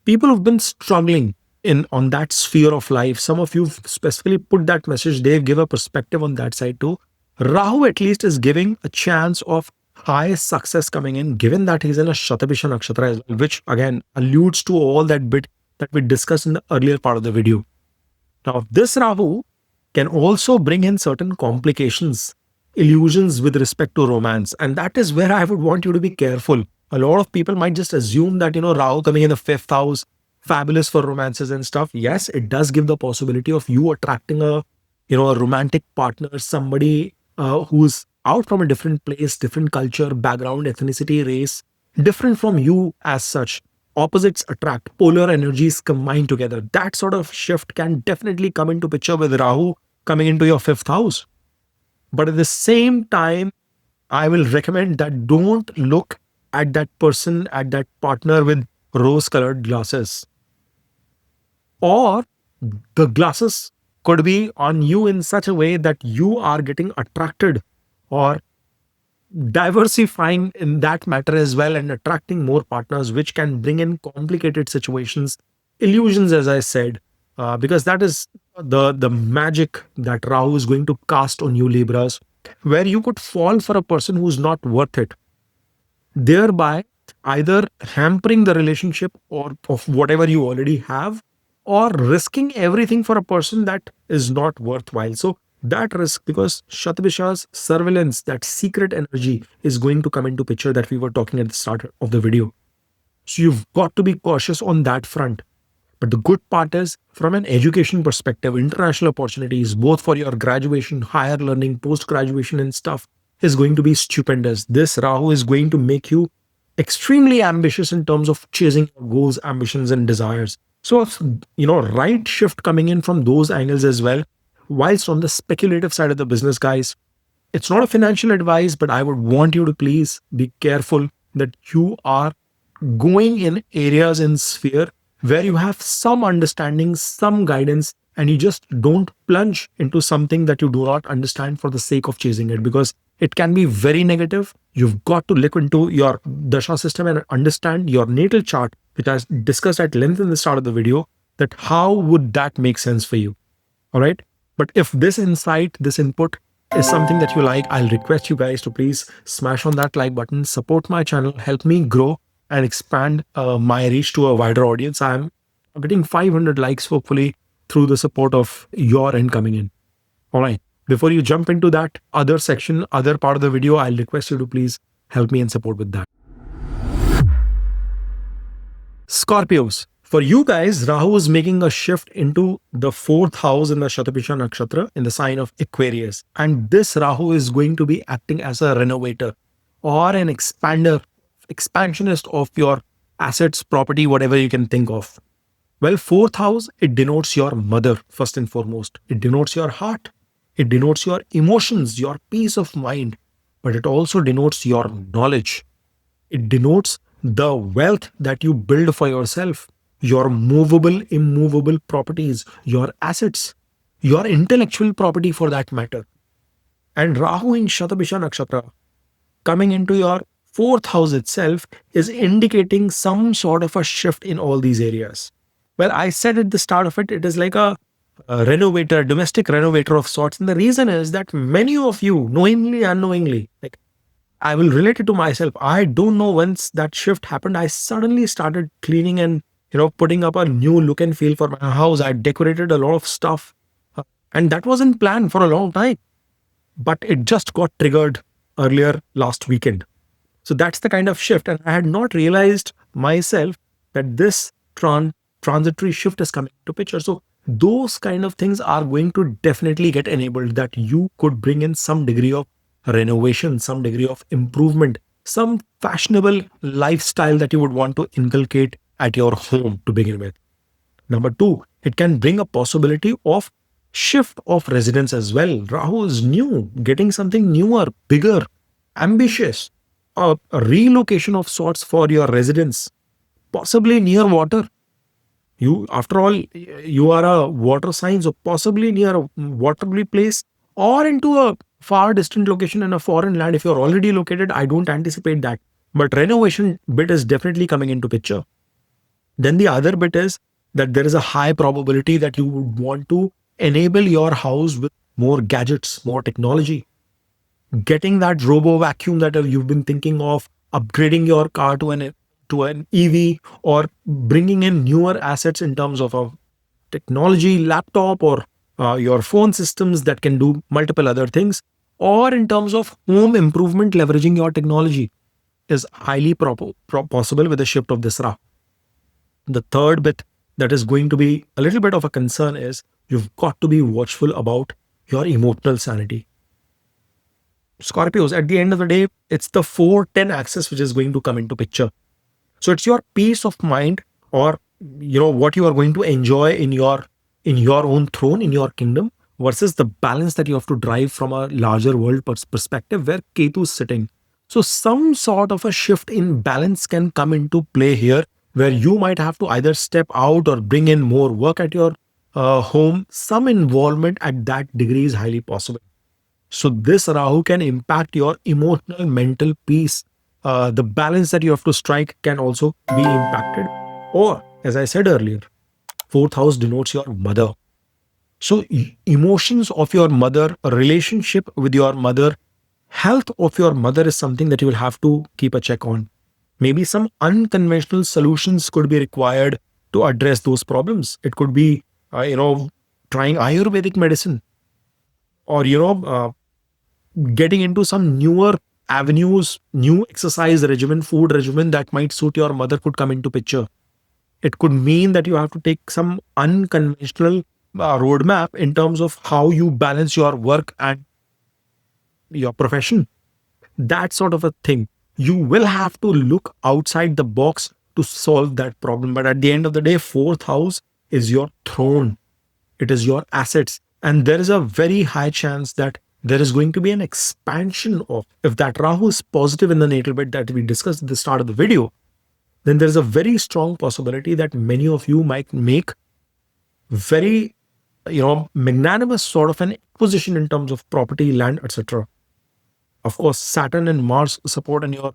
people have been struggling in on that sphere of life. Some of you specifically put that message. They give a perspective on that side too. Rahu at least is giving a chance of high success coming in, given that he's in a Shatabhisha Nakshatra as well, which again alludes to all that bit that we discussed in the earlier part of the video. Now, this Rahu can also bring in certain complications, illusions with respect to romance. And that is where I would want you to be careful. A lot of people might just assume that, Rahu coming in the fifth house, fabulous for romances and stuff. Yes, it does give the possibility of you attracting a romantic partner, somebody who's out from a different place, different culture, background, ethnicity, race, different from you as such. Opposites attract, polar energies combine together. That sort of shift can definitely come into picture with Rahu coming into your fifth house. But at the same time, I will recommend that don't look at that person, at that partner with rose colored glasses. Or the glasses could be on you in such a way that you are getting attracted or diversifying in that matter as well and attracting more partners, which can bring in complicated situations, illusions, as I said, because that is the magic that Rahu is going to cast on you, Libras, where you could fall for a person who's not worth it, thereby either hampering the relationship or of whatever you already have, or risking everything for a person that is not worthwhile. So that risk, because Shatabhisha's surveillance, that secret energy is going to come into picture that we were talking at the start of the video. So you've got to be cautious on that front. But the good part is, from an education perspective, international opportunities, both for your graduation, higher learning, post graduation, and stuff, is going to be stupendous. This Rahu is going to make you extremely ambitious in terms of chasing your goals, ambitions, and desires. So, right shift coming in from those angles as well. Whilst on the speculative side of the business, guys, it's not a financial advice, but I would want you to please be careful that you are going in areas in sphere where you have some understanding, some guidance, and you just don't plunge into something that you do not understand for the sake of chasing it, because it can be very negative. You've got to look into your dasha system and understand your natal chart, which I discussed at length in the start of the video, that how would that make sense for you. All right. But if this insight, this input is something that you like, I'll request you guys to please smash on that like button, support my channel, help me grow and expand my reach to a wider audience. I'm getting 500 likes, hopefully, through the support of your end coming in. All right. Before you jump into that other section, other part of the video, I'll request you to please help me and support with that. Scorpios. For you guys, Rahu is making a shift into the fourth house in the Shatabhisha Nakshatra in the sign of Aquarius. And this Rahu is going to be acting as a renovator or an expansionist of your assets, property, whatever you can think of. Well, fourth house, it denotes your mother, first and foremost. It denotes your heart. It denotes your emotions, your peace of mind. But it also denotes your knowledge. It denotes the wealth that you build for yourself, your movable, immovable properties, your assets, your intellectual property for that matter. And Rahu in Shatabhisha Nakshatra coming into your fourth house itself is indicating some sort of a shift in all these areas. Well, I said at the start of it, it is like a renovator, domestic renovator of sorts. And the reason is that many of you, knowingly, unknowingly, like I will relate it to myself. I don't know whence that shift happened. I suddenly started cleaning and, putting up a new look and feel for my house. I decorated a lot of stuff, and that wasn't planned for a long time, but it just got triggered earlier last weekend. So that's the kind of shift. And I had not realized myself that this transitory shift is coming to picture. So those kind of things are going to definitely get enabled, that you could bring in some degree of renovation, some degree of improvement, some fashionable lifestyle that you would want to inculcate at your home to begin with. Number two, it can bring a possibility of shift of residence as well. Rahu is new, getting something newer, bigger, ambitious, a relocation of sorts for your residence, possibly near water. You, after all, you are a water sign, so possibly near a waterly place or into a far distant location in a foreign land. If you're already located, I don't anticipate that. But renovation bit is definitely coming into picture. Then the other bit is that there is a high probability that you would want to enable your house with more gadgets, more technology, getting that robo vacuum that you've been thinking of, upgrading your car to an EV, or bringing in newer assets in terms of a technology laptop, or your phone systems that can do multiple other things, or in terms of home improvement, leveraging your technology is highly possible with the shift of this Rahu. The third bit that is going to be a little bit of a concern is you've got to be watchful about your emotional sanity. Scorpios, at the end of the day, it's the 4-10 axis which is going to come into picture. So it's your peace of mind, or what you are going to enjoy in your own throne, in your kingdom, versus the balance that you have to drive from a larger world perspective where Ketu is sitting. So some sort of a shift in balance can come into play here, where you might have to either step out or bring in more work at your home. Some involvement at that degree is highly possible. So this Rahu can impact your emotional, mental peace. The balance that you have to strike can also be impacted. Or, as I said earlier, 4th house denotes your mother. So emotions of your mother, a relationship with your mother, health of your mother is something that you will have to keep a check on. Maybe some unconventional solutions could be required to address those problems. It could be, trying Ayurvedic medicine, or, getting into some newer avenues, new exercise regimen, food regimen that might suit your mother could come into picture. It could mean that you have to take some unconventional roadmap in terms of how you balance your work and your profession. That sort of a thing. You will have to look outside the box to solve that problem. But at the end of the day, 4th house is your throne. It is your assets. And there is a very high chance that there is going to be an expansion of, if that Rahu is positive in the natal bit that we discussed at the start of the video, then there's a very strong possibility that many of you might make very, magnanimous sort of an acquisition in terms of property, land, etc. Of course, Saturn and Mars support in your,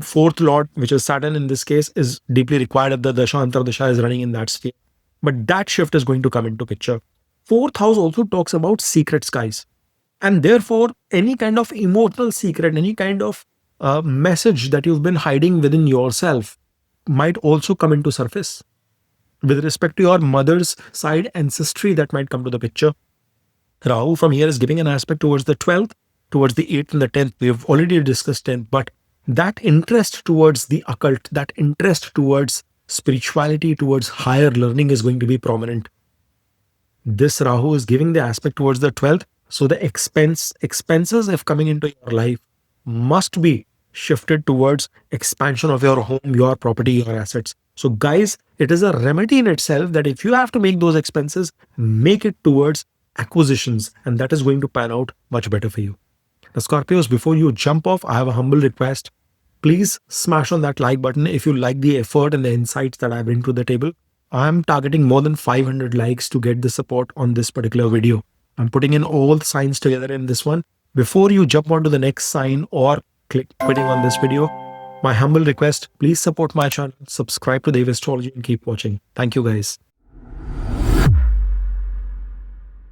fourth lord, which is Saturn in this case, is deeply required if the Dasha Antardasha is running in that sphere. But that shift is going to come into picture. 4th house also talks about secret skies. And therefore, any kind of emotional secret, any kind of message that you've been hiding within yourself might also come into surface. With respect to your mother's side ancestry, that might come to the picture. Rahu from here is giving an aspect towards the 12th, towards the 8th and the 10th. We have already discussed 10th, but that interest towards the occult, that interest towards spirituality, towards higher learning is going to be prominent. This Rahu is giving the aspect towards the 12th. So the expenses, if coming into your life, must be shifted towards expansion of your home, your property, your assets. So guys, it is a remedy in itself that if you have to make those expenses, make it towards acquisitions, and that is going to pan out much better for you. Now, Scorpios, before you jump off, I have a humble request. Please smash on that like button if you like the effort and the insights that I bring to the table. I'm targeting more than 500 likes to get the support on this particular video. I'm putting in all the signs together in this one. Before you jump onto the next sign or click quitting on this video, my humble request, please support my channel, subscribe to Dev Astrology, and keep watching. Thank you guys.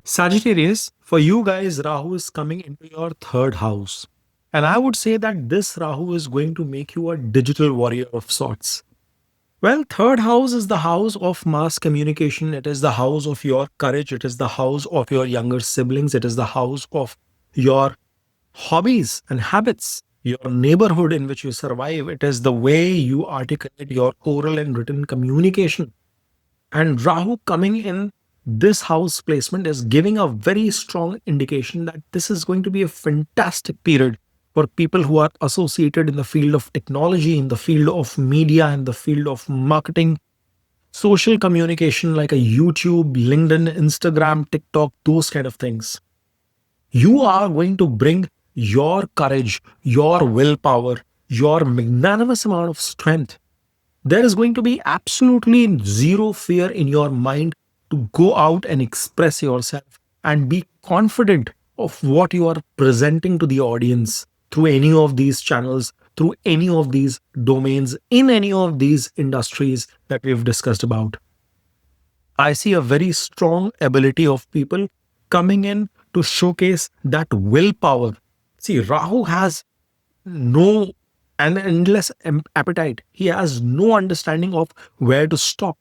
Sagittarius, for you guys, Rahu is coming into your 3rd house. And I would say that this Rahu is going to make you a digital warrior of sorts. Well, third house is the house of mass communication. It is the house of your courage. It is the house of your younger siblings. It is the house of your hobbies and habits, your neighborhood in which you survive. It is the way you articulate your oral and written communication. And Rahu coming in this house placement is giving a very strong indication that this is going to be a fantastic period for people who are associated in the field of technology, in the field of media, in the field of marketing, social communication like a YouTube, LinkedIn, Instagram, TikTok, those kind of things. You are going to bring your courage, your willpower, your magnanimous amount of strength. There is going to be absolutely zero fear in your mind to go out and express yourself and be confident of what you are presenting to the audience through any of these channels, through any of these domains, in any of these industries that we've discussed about. I see a very strong ability of people coming in to showcase that willpower. See, Rahu has no an endless appetite. He has no understanding of where to stop.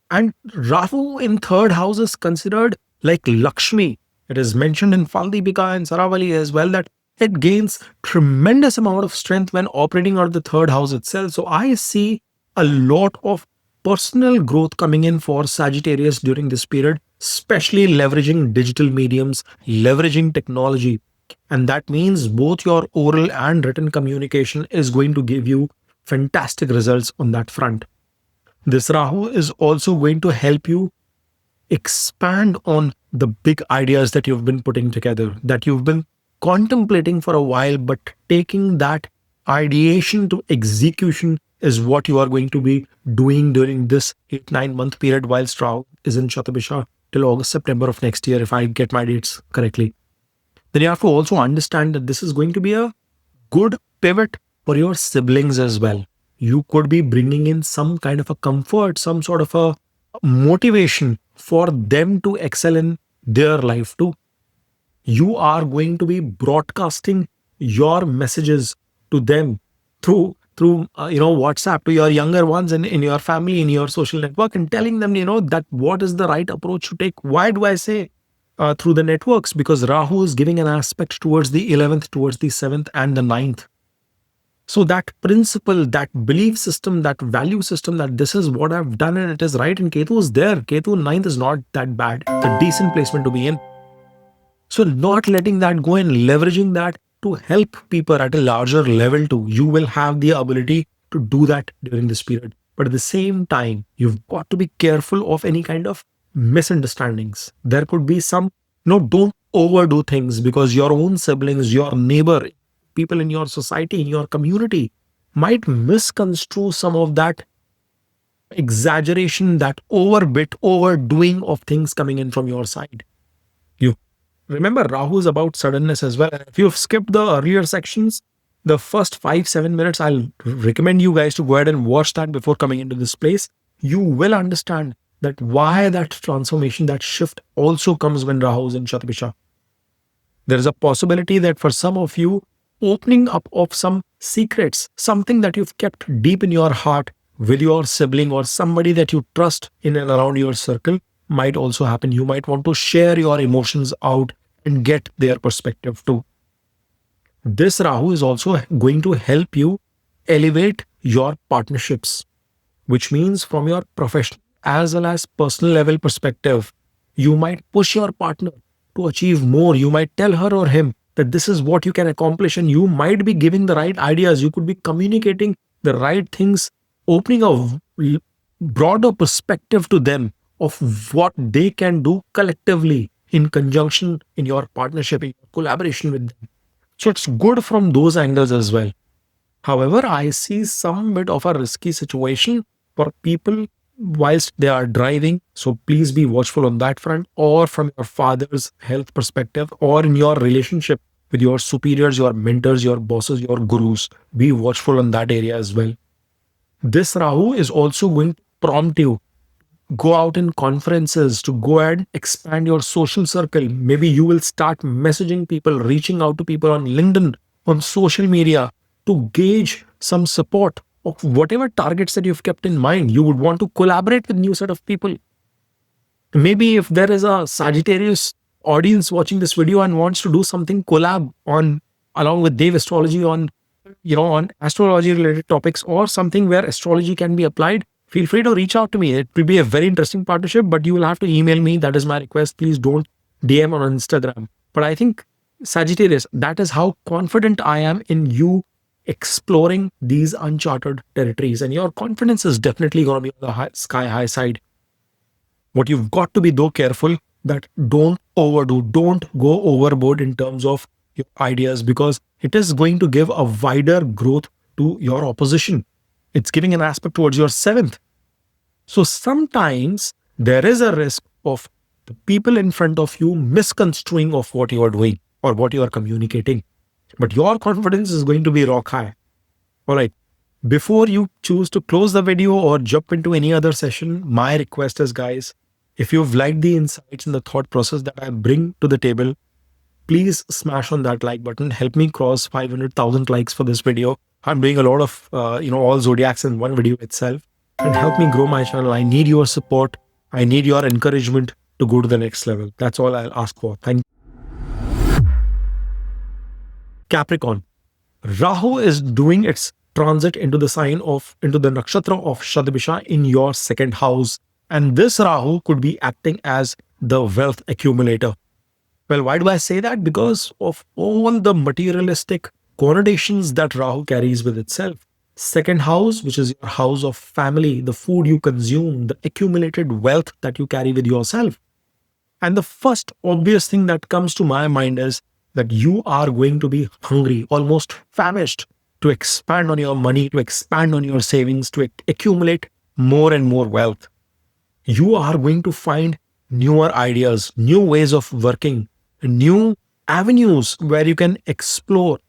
And Rahu in third house is considered like Lakshmi. It is mentioned in Faldibika and Saravali as well that it gains tremendous amount of strength when operating out of the third house itself. So I see a lot of personal growth coming in for Sagittarius during this period, especially leveraging digital mediums, leveraging technology. And that means both your oral and written communication is going to give you fantastic results on that front. This Rahu is also going to help you expand on the big ideas that you've been putting together, that you've been contemplating for a while, but taking that ideation to execution is what you are going to be doing during this 8-9 month period whilst Rahu is in Shatabhisha till August, September of next year, if I get my dates correctly. Then you have to also understand that this is going to be a good pivot for your siblings as well. You could be bringing in some kind of a comfort, some sort of a motivation for them to excel in their life too. You are going to be broadcasting your messages to them through WhatsApp, to your younger ones and in your family, in your social network, and telling them that what is the right approach to take. Why do I say through the networks? Because Rahu is giving an aspect towards the 11th, towards the 7th and the 9th. So that principle, that belief system, that value system, that this is what I've done and it is right, and Ketu is there. Ketu 9th is not that bad. It's a decent placement to be in. So not letting that go and leveraging that to help people at a larger level too. You will have the ability to do that during this period. But at the same time, you've got to be careful of any kind of misunderstandings. There could be some, don't overdo things, because your own siblings, your neighbor, people in your society, in your community might misconstrue some of that exaggeration, that overdoing of things coming in from your side. You remember, Rahu is about suddenness as well. And if you've skipped the earlier sections, the first 5-7 minutes, I'll recommend you guys to go ahead and watch that before coming into this place. You will understand that why that transformation, that shift also comes when Rahu is in Shatabhisha. There is a possibility that for some of you, opening up of some secrets, something that you've kept deep in your heart with your sibling or somebody that you trust in and around your circle, might also happen. You might want to share your emotions out and get their perspective too. This Rahu is also going to help you elevate your partnerships, which means from your professional as well as personal level perspective, you might push your partner to achieve more. You might tell her or him that this is what you can accomplish, and you might be giving the right ideas. You could be communicating the right things, opening a broader perspective to them of what they can do collectively in conjunction, in your partnership, in your collaboration with them. So it's good from those angles as well. However, I see some bit of a risky situation for people whilst they are driving. So please be watchful on that front, or from your father's health perspective, or in your relationship with your superiors, your mentors, your bosses, your gurus. Be watchful on that area as well. This Rahu is also going to prompt you go out in conferences, to go ahead and expand your social circle. Maybe you will start messaging people, reaching out to people on LinkedIn, on social media, to gauge some support of whatever targets that you've kept in mind. You would want to collaborate with new set of people. Maybe if there is a Sagittarius audience watching this video and wants to do something collab on along with Dave Astrology on on astrology related topics or something where astrology can be applied, feel free to reach out to me. It will be a very interesting partnership, but you will have to email me. That is my request. Please don't DM on Instagram. But I think Sagittarius, that is how confident I am in you exploring these uncharted territories. And your confidence is definitely going to be on the sky high side. What you've got to be though careful that don't overdo, don't go overboard in terms of your ideas, because it is going to give a wider growth to your opposition. It's giving an aspect towards your seventh. So sometimes there is a risk of the people in front of you misconstruing of what you are doing or what you are communicating. But your confidence is going to be rock high. All right. Before you choose to close the video or jump into any other session, my request is, guys, if you've liked the insights and the thought process that I bring to the table, please smash on that like button. Help me cross 500,000 likes for this video. I'm doing a lot of, all zodiacs in one video itself, and help me grow my channel. I need your support. I need your encouragement to go to the next level. That's all I'll ask for. Thank you. Capricorn. Rahu is doing its transit into the nakshatra of Shatabhisha in your second house. And this Rahu could be acting as the wealth accumulator. Well, why do I say that? Because of all the materialistic connotations that Rahu carries with itself. Second house, which is your house of family, the food you consume, the accumulated wealth that you carry with yourself. And the first obvious thing that comes to my mind is that you are going to be hungry, almost famished, to expand on your money, to expand on your savings, to accumulate more and more wealth. You are going to find newer ideas, new ways of working, new avenues where you can explore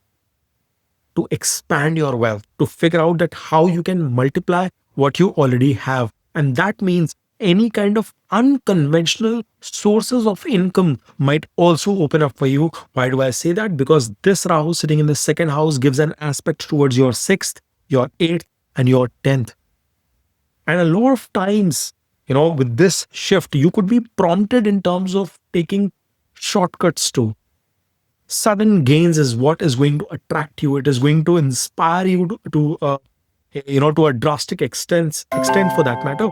to expand your wealth, to figure out that how you can multiply what you already have. And that means any kind of unconventional sources of income might also open up for you. Why do I say that? Because this Rahu sitting in the second house gives an aspect towards your sixth, your eighth, and your 10th. And a lot of times, with this shift, you could be prompted in terms of taking shortcuts to. Sudden gains is what is going to attract you. It is going to inspire you to a drastic extent for that matter.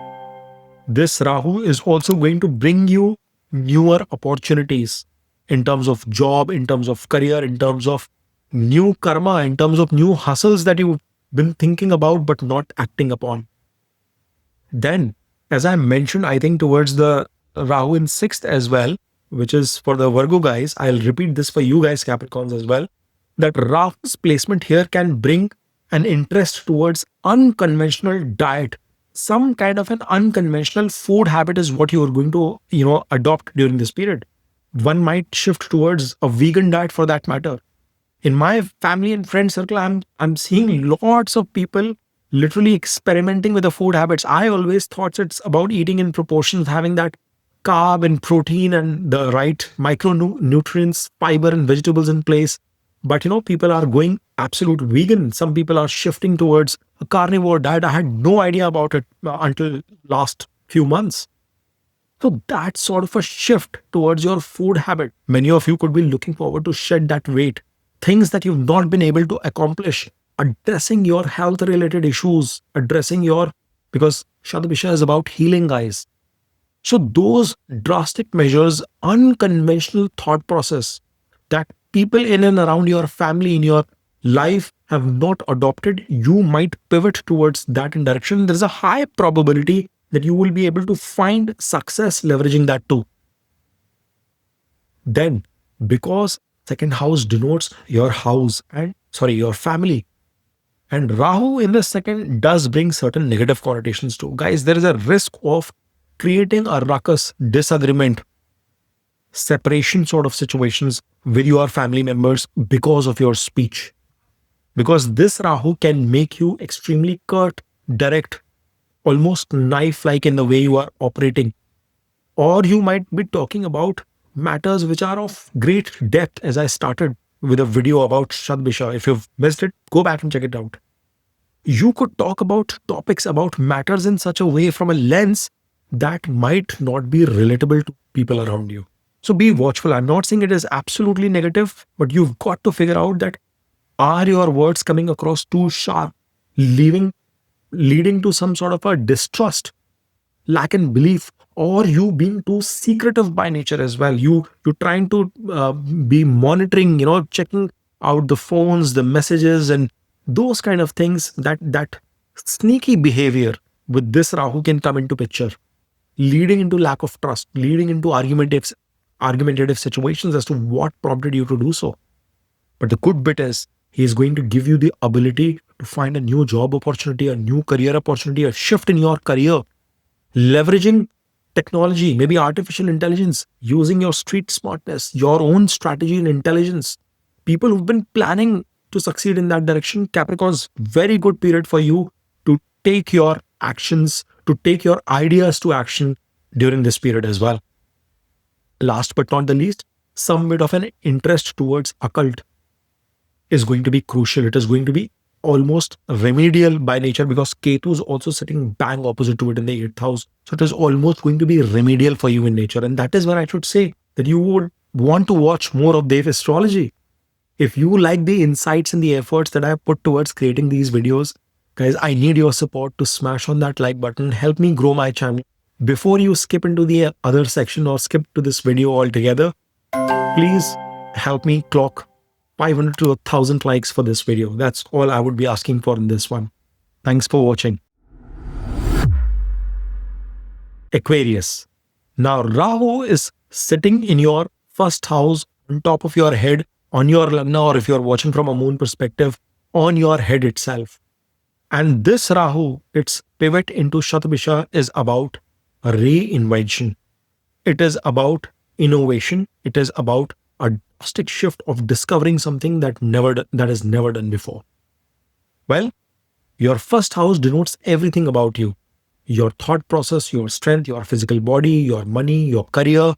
This Rahu is also going to bring you newer opportunities in terms of job, in terms of career, in terms of new karma, in terms of new hustles that you've been thinking about but not acting upon. Then, as I mentioned, I think towards the Rahu in 6th as well, which is for the Virgo guys, I'll repeat this for you guys Capricorns as well, that Rahu's placement here can bring an interest towards unconventional diet. Some kind of an unconventional food habit is what you are going to, adopt during this period. One might shift towards a vegan diet for that matter. In my family and friend circle, I'm seeing lots of people literally experimenting with the food habits. I always thought it's about eating in proportions, having that carb and protein and the right micronutrients, fiber and vegetables in place. But people are going absolute vegan. Some people are shifting towards a carnivore diet. I had no idea about it until last few months. So that sort of a shift towards your food habit. Many of you could be looking forward to shed that weight. Things that you've not been able to accomplish. Addressing your health related issues. Because Shatabhisha is about healing, guys. So those drastic measures, unconventional thought process that people in and around your family, in your life have not adopted, you might pivot towards that direction. There's a high probability that you will be able to find success leveraging that too. Then, because second house denotes your your family. And Rahu in the second does bring certain negative connotations too. Guys, there is a risk of creating a ruckus, disagreement, separation sort of situations with your family members because of your speech. Because this Rahu can make you extremely curt, direct, almost knife-like in the way you are operating. Or you might be talking about matters which are of great depth, as I started with a video about Shatabhisha. If you've missed it, go back and check it out. You could talk about topics, about matters in such a way from a lens that might not be relatable to people around you. So be watchful. I'm not saying it is absolutely negative, but you've got to figure out that are your words coming across too sharp, leaving leading to some sort of a distrust, lack in belief, or you being too secretive by nature as well. You trying to be monitoring, checking out the phones, the messages, and those kind of things. That sneaky behavior with this Rahu can come into picture, leading into lack of trust, leading into argumentative situations as to what prompted you to do so. But the good bit is he is going to give you the ability to find a new job opportunity, a new career opportunity, a shift in your career, leveraging technology, maybe artificial intelligence, using your street smartness, your own strategy and intelligence. People who've been planning to succeed in that direction, Capricorn's very good period for you to take your actions, to take your ideas to action during this period as well. Last but not the least, some bit of an interest towards occult is going to be crucial. It is going to be almost remedial by nature because Ketu is also sitting bang opposite to it in the 8th house. So it is almost going to be remedial for you in nature. And that is where I should say that you would want to watch more of Dev Astrology. If you like the insights and the efforts that I have put towards creating these videos, guys, I need your support to smash on that like button. Help me grow my channel. Before you skip into the other section or skip to this video altogether, please help me clock 500 to 1000 likes for this video. That's all I would be asking for in this one. Thanks for watching. Aquarius. Now, Rahu is sitting in your first house on top of your head, on your lagna, or if you're watching from a moon perspective, on your head itself. And this Rahu, its pivot into Shatabhisha, is about reinvention. It is about innovation. It is about a drastic shift of discovering something that is never done before. Well, your first house denotes everything about you. Your thought process, your strength, your physical body, your money, your career,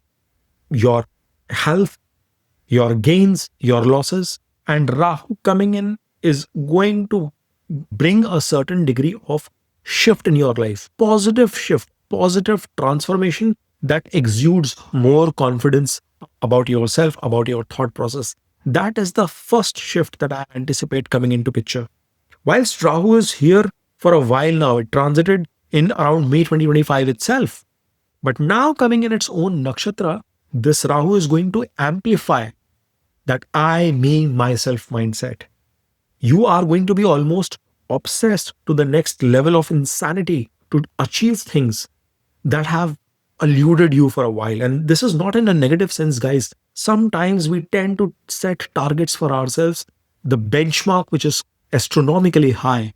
your health, your gains, your losses. And Rahu coming in is going to bring a certain degree of shift in your life, positive shift, positive transformation that exudes more confidence about yourself, about your thought process. That is the first shift that I anticipate coming into picture. Whilst Rahu is here for a while now, it transited in around May 2025 itself. But now coming in its own nakshatra, this Rahu is going to amplify that I, me, myself mindset. You are going to be almost obsessed to the next level of insanity to achieve things that have eluded you for a while. And this is not in a negative sense, guys. Sometimes we tend to set targets for ourselves, the benchmark which is astronomically high.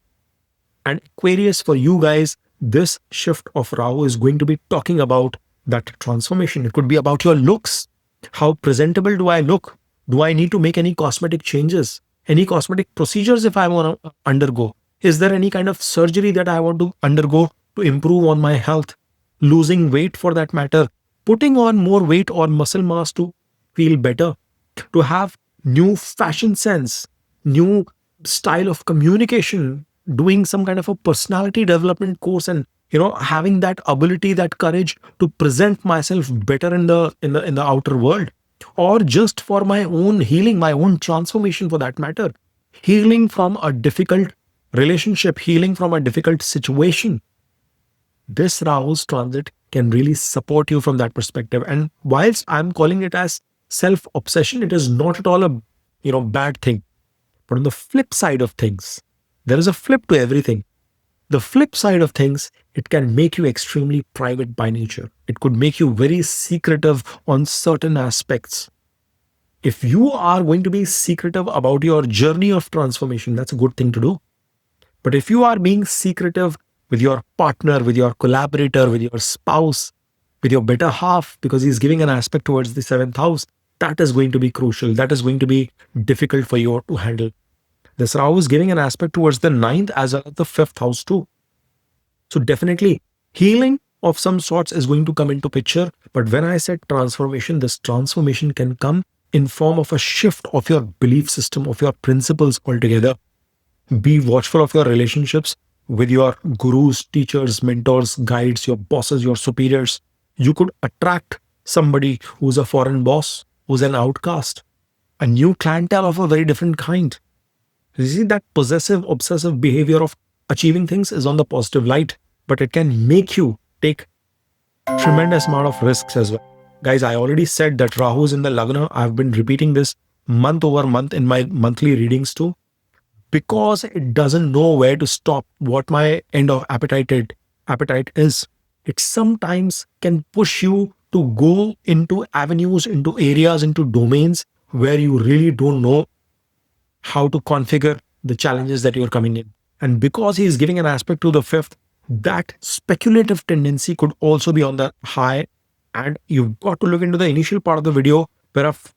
And Aquarius, for you guys, this shift of Rahu is going to be talking about that transformation. It could be about your looks. How presentable do I look? Do I need to make any cosmetic changes? Any cosmetic procedures if I want to undergo? Is there any kind of surgery that I want to undergo to improve on my health? Losing weight for that matter, putting on more weight or muscle mass to feel better, to have new fashion sense, new style of communication, doing some kind of a personality development course, and having that ability, that courage to present myself better in the outer world, or just for my own healing, my own transformation for that matter, healing from a difficult relationship, healing from a difficult situation. This Rahu's transit can really support you from that perspective. And whilst I'm calling it as self-obsession, it is not at all a bad thing. But on the flip side of things, there is a flip to everything. The flip side of things, it can make you extremely private by nature. It could make you very secretive on certain aspects. If you are going to be secretive about your journey of transformation, that's a good thing to do. But if you are being secretive with your partner, with your collaborator, with your spouse, with your better half, because he's giving an aspect towards the 7th house, that is going to be crucial. That is going to be difficult for you to handle. This Rahu is giving an aspect towards the 9th as well as the 5th house too. So definitely healing of some sorts is going to come into picture. But when I said transformation, this transformation can come in form of a shift of your belief system, of your principles altogether. Be watchful of your relationships with your gurus, teachers, mentors, guides, your bosses, your superiors. You could attract somebody who's a foreign boss, who's an outcast, a new clientele of a very different kind. You see, that possessive, obsessive behavior of achieving things is on the positive light, but it can make you take tremendous amount of risks as well. Guys, I already said that Rahu is in the Lagna. I've been repeating this month over month in my monthly readings too, because it doesn't know where to stop, what my end of appetite is. It sometimes can push you to go into avenues, into areas, into domains where you really don't know how to configure the challenges that you're coming in. And because he is giving an aspect to the fifth, that speculative tendency could also be on the high. And you've got to look into the initial part of the video where I've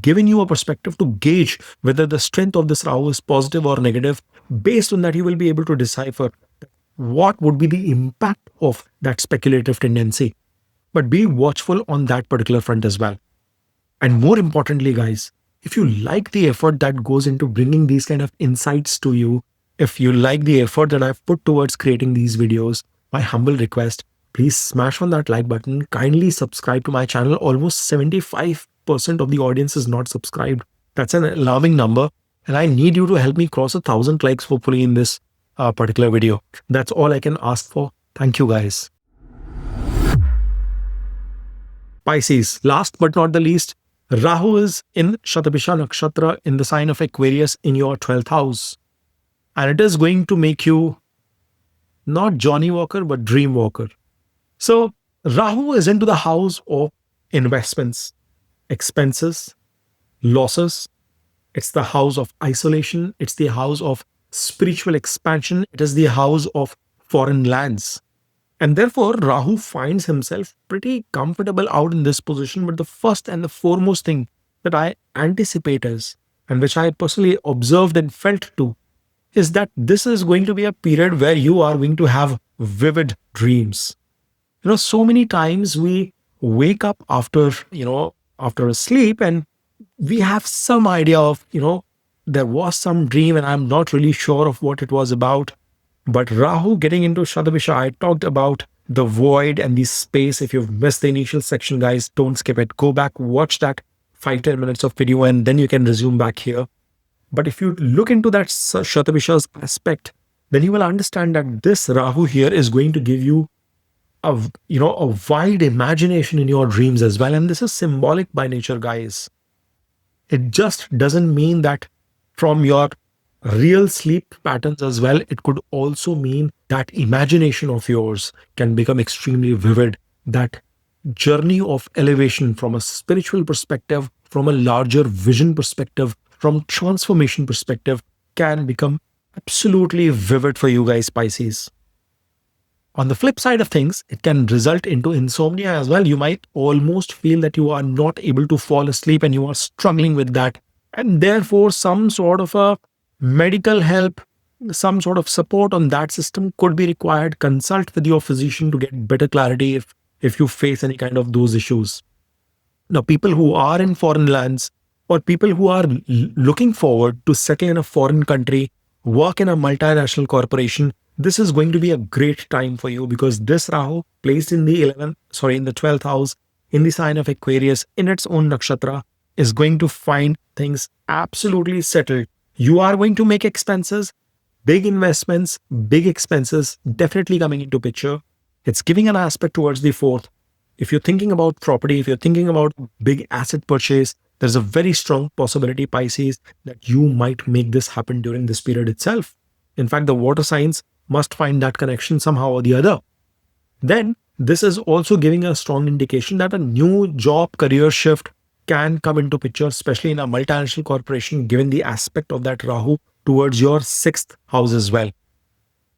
given you a perspective to gauge whether the strength of this Rahu is positive or negative. Based on that, you will be able to decipher what would be the impact of that speculative tendency. But be watchful on that particular front as well. And more importantly, guys, if you like the effort that goes into bringing these kind of insights to you, if you like the effort that I've put towards creating these videos, my humble request, please smash on that like button. Kindly subscribe to my channel. Almost 75% of the audience is not subscribed. That's an alarming number. And I need you to help me cross 1,000 likes, hopefully, in this particular video. That's all I can ask for. Thank you, guys. Pisces, last but not the least, Rahu is in Shatabhisha Nakshatra in the sign of Aquarius in your 12th house. And it is going to make you not Johnny Walker, but Dream Walker. So Rahu is into the house of investments, expenses, losses. It's the house of isolation. It's the house of spiritual expansion. It is the house of foreign lands. And therefore, Rahu finds himself pretty comfortable out in this position. But the first and the foremost thing that I anticipate is, and which I personally observed and felt too, is that this is going to be a period where you are going to have vivid dreams. So many times we wake up after a sleep and we have some idea of, there was some dream and I'm not really sure of what it was about. But Rahu getting into Shatabhisha, I talked about the void and the space. If you've missed the initial section, guys, don't skip it. Go back, watch that 5-10 minutes of video, and then you can resume back here. But if you look into that Shatabhisha's aspect, then you will understand that this Rahu here is going to give you a wide imagination in your dreams as well. And this is symbolic by nature, guys. It just doesn't mean that from your real sleep patterns as well. It could also mean that imagination of yours can become extremely vivid. That journey of elevation from a spiritual perspective, from a larger vision perspective, from transformation perspective can become absolutely vivid for you guys, Pisces. On the flip side of things, it can result into insomnia as well. You might almost feel that you are not able to fall asleep and you are struggling with that. And therefore, some sort of a medical help, some sort of support on that system could be required. Consult with your physician to get better clarity if you face any kind of those issues. Now, people who are in foreign lands or people who are looking forward to settle in a foreign country, work in a multinational corporation, this is going to be a great time for you because this Rahu placed in the 12th house in the sign of Aquarius in its own nakshatra is going to find things absolutely settled. You are going to make expenses, big investments, big expenses definitely coming into picture. It's giving an aspect towards the fourth. If you're thinking about property, if you're thinking about big asset purchase, there's a very strong possibility, Pisces, that you might make this happen during this period itself. In fact, the water signs must find that connection somehow or the other. Then this is also giving a strong indication that a new job career shift can come into picture, especially in a multinational corporation, given the aspect of that Rahu towards your 6th house as well.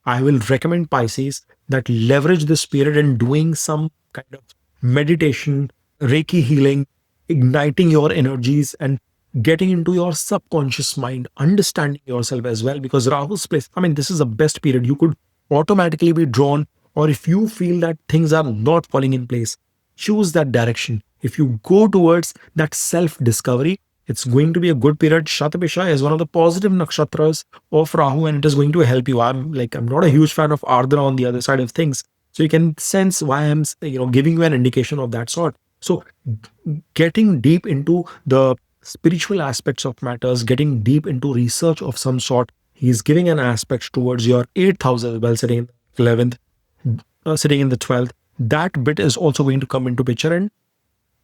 I will recommend, Pisces, that leverage this period in doing some kind of meditation, Reiki healing, igniting your energies and getting into your subconscious mind, understanding yourself as well, because Rahu's place, this is the best period. You could automatically be drawn, or if you feel that things are not falling in place, choose that direction. If you go towards that self-discovery, It's going to be a good period. Shatabhisha is one of the positive nakshatras of Rahu, and it is going to help you. I'm not a huge fan of Ardra on the other side of things. So you can sense why I'm giving you an indication of that sort. So getting deep into the spiritual aspects of matters, getting deep into research of some sort, he's giving an aspect towards your 8th house as well, sitting in the 11th, sitting in the 12th. That bit is also going to come into picture. And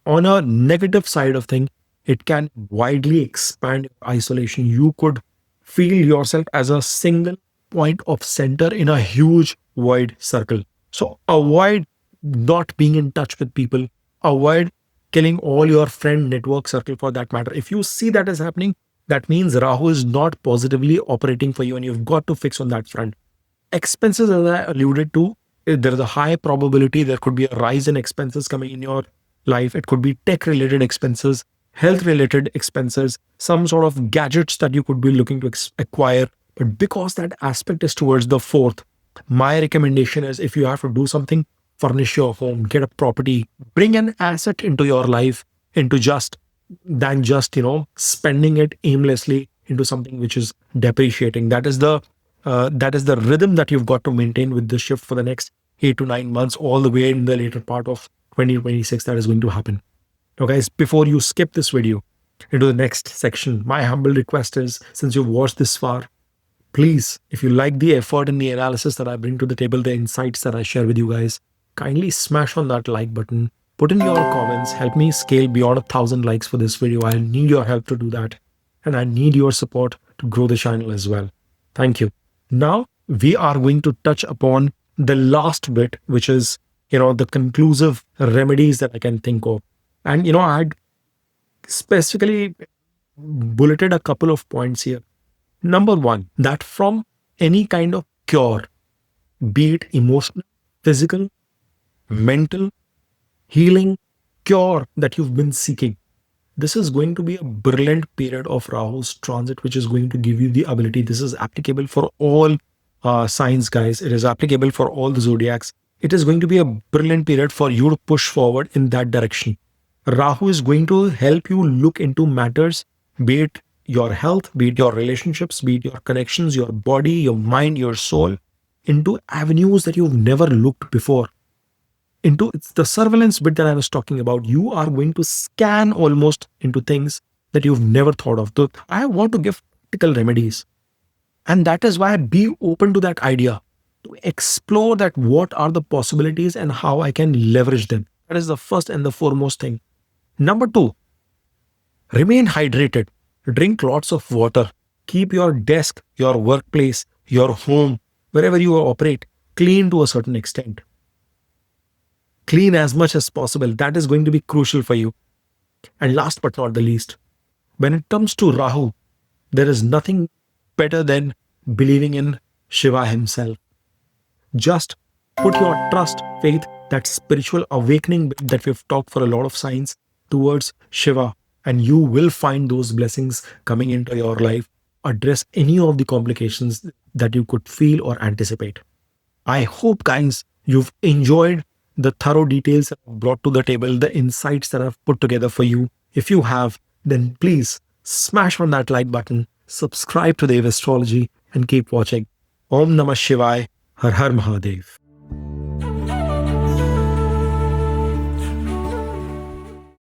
on a negative side of thing, it can widely expand isolation. You could feel yourself as a single point of center in a huge wide circle. So avoid not being in touch with people. Avoid killing all your friend network circle for that matter. If you see that is happening, that means Rahu is not positively operating for you, and you've got to fix on that front. Expenses, as I alluded to, there is a high probability there could be a rise in expenses coming in your life. It could be tech related expenses, health related expenses, some sort of gadgets that you could be looking to acquire. But because that aspect is towards the 4th, my recommendation is, if you have to do something, furnish your home, get a property, bring an asset into your life, into just than just spending it aimlessly into something which is depreciating. That is the rhythm that you've got to maintain with the shift for the next 8 to 9 months, all the way in the later part of 2026. That is going to happen. Now, guys, before you skip this video into the next section, my humble request is, since you've watched this far, please, if you like the effort and the analysis that I bring to the table, the insights that I share with you guys, kindly smash on that like button, put in your comments, help me scale beyond 1,000 likes for this video. I need your help to do that. And I need your support to grow the channel as well. Thank you. Now, we are going to touch upon the last bit, which is, the conclusive remedies that I can think of. And, I had specifically bulleted a couple of points here. Number one, that from any kind of cure, be it emotional, physical, mental, healing, cure that you've been seeking, this is going to be a brilliant period of Rahu's transit, which is going to give you the ability. This is applicable for all signs, guys. It is applicable for all the zodiacs. It is going to be a brilliant period for you to push forward in that direction. Rahu is going to help you look into matters, be it your health, be it your relationships, be it your connections, your body, your mind, your soul, into avenues that you've never looked before. It's the surveillance bit that I was talking about. You are going to scan almost into things that you've never thought of. So I want to give practical remedies. And that is why be open to that idea, to explore that what are the possibilities and how I can leverage them. That is the first and the foremost thing. Number two, remain hydrated. Drink lots of water. Keep your desk, your workplace, your home, wherever you operate, clean to a certain extent. Clean as much as possible. That is going to be crucial for you. And last but not the least, when it comes to Rahu, there is nothing better than believing in Shiva himself. Just put your trust, faith, that spiritual awakening that we've talked for a lot of signs towards Shiva, and you will find those blessings coming into your life. Address any of the complications that you could feel or anticipate. I hope, guys, you've enjoyed the thorough details that I've brought to the table, the insights that I've put together for you. If you have, then please smash on that like button, subscribe to Dev Astrology, and keep watching. Om Namah Shivaya, Har Har Mahadev.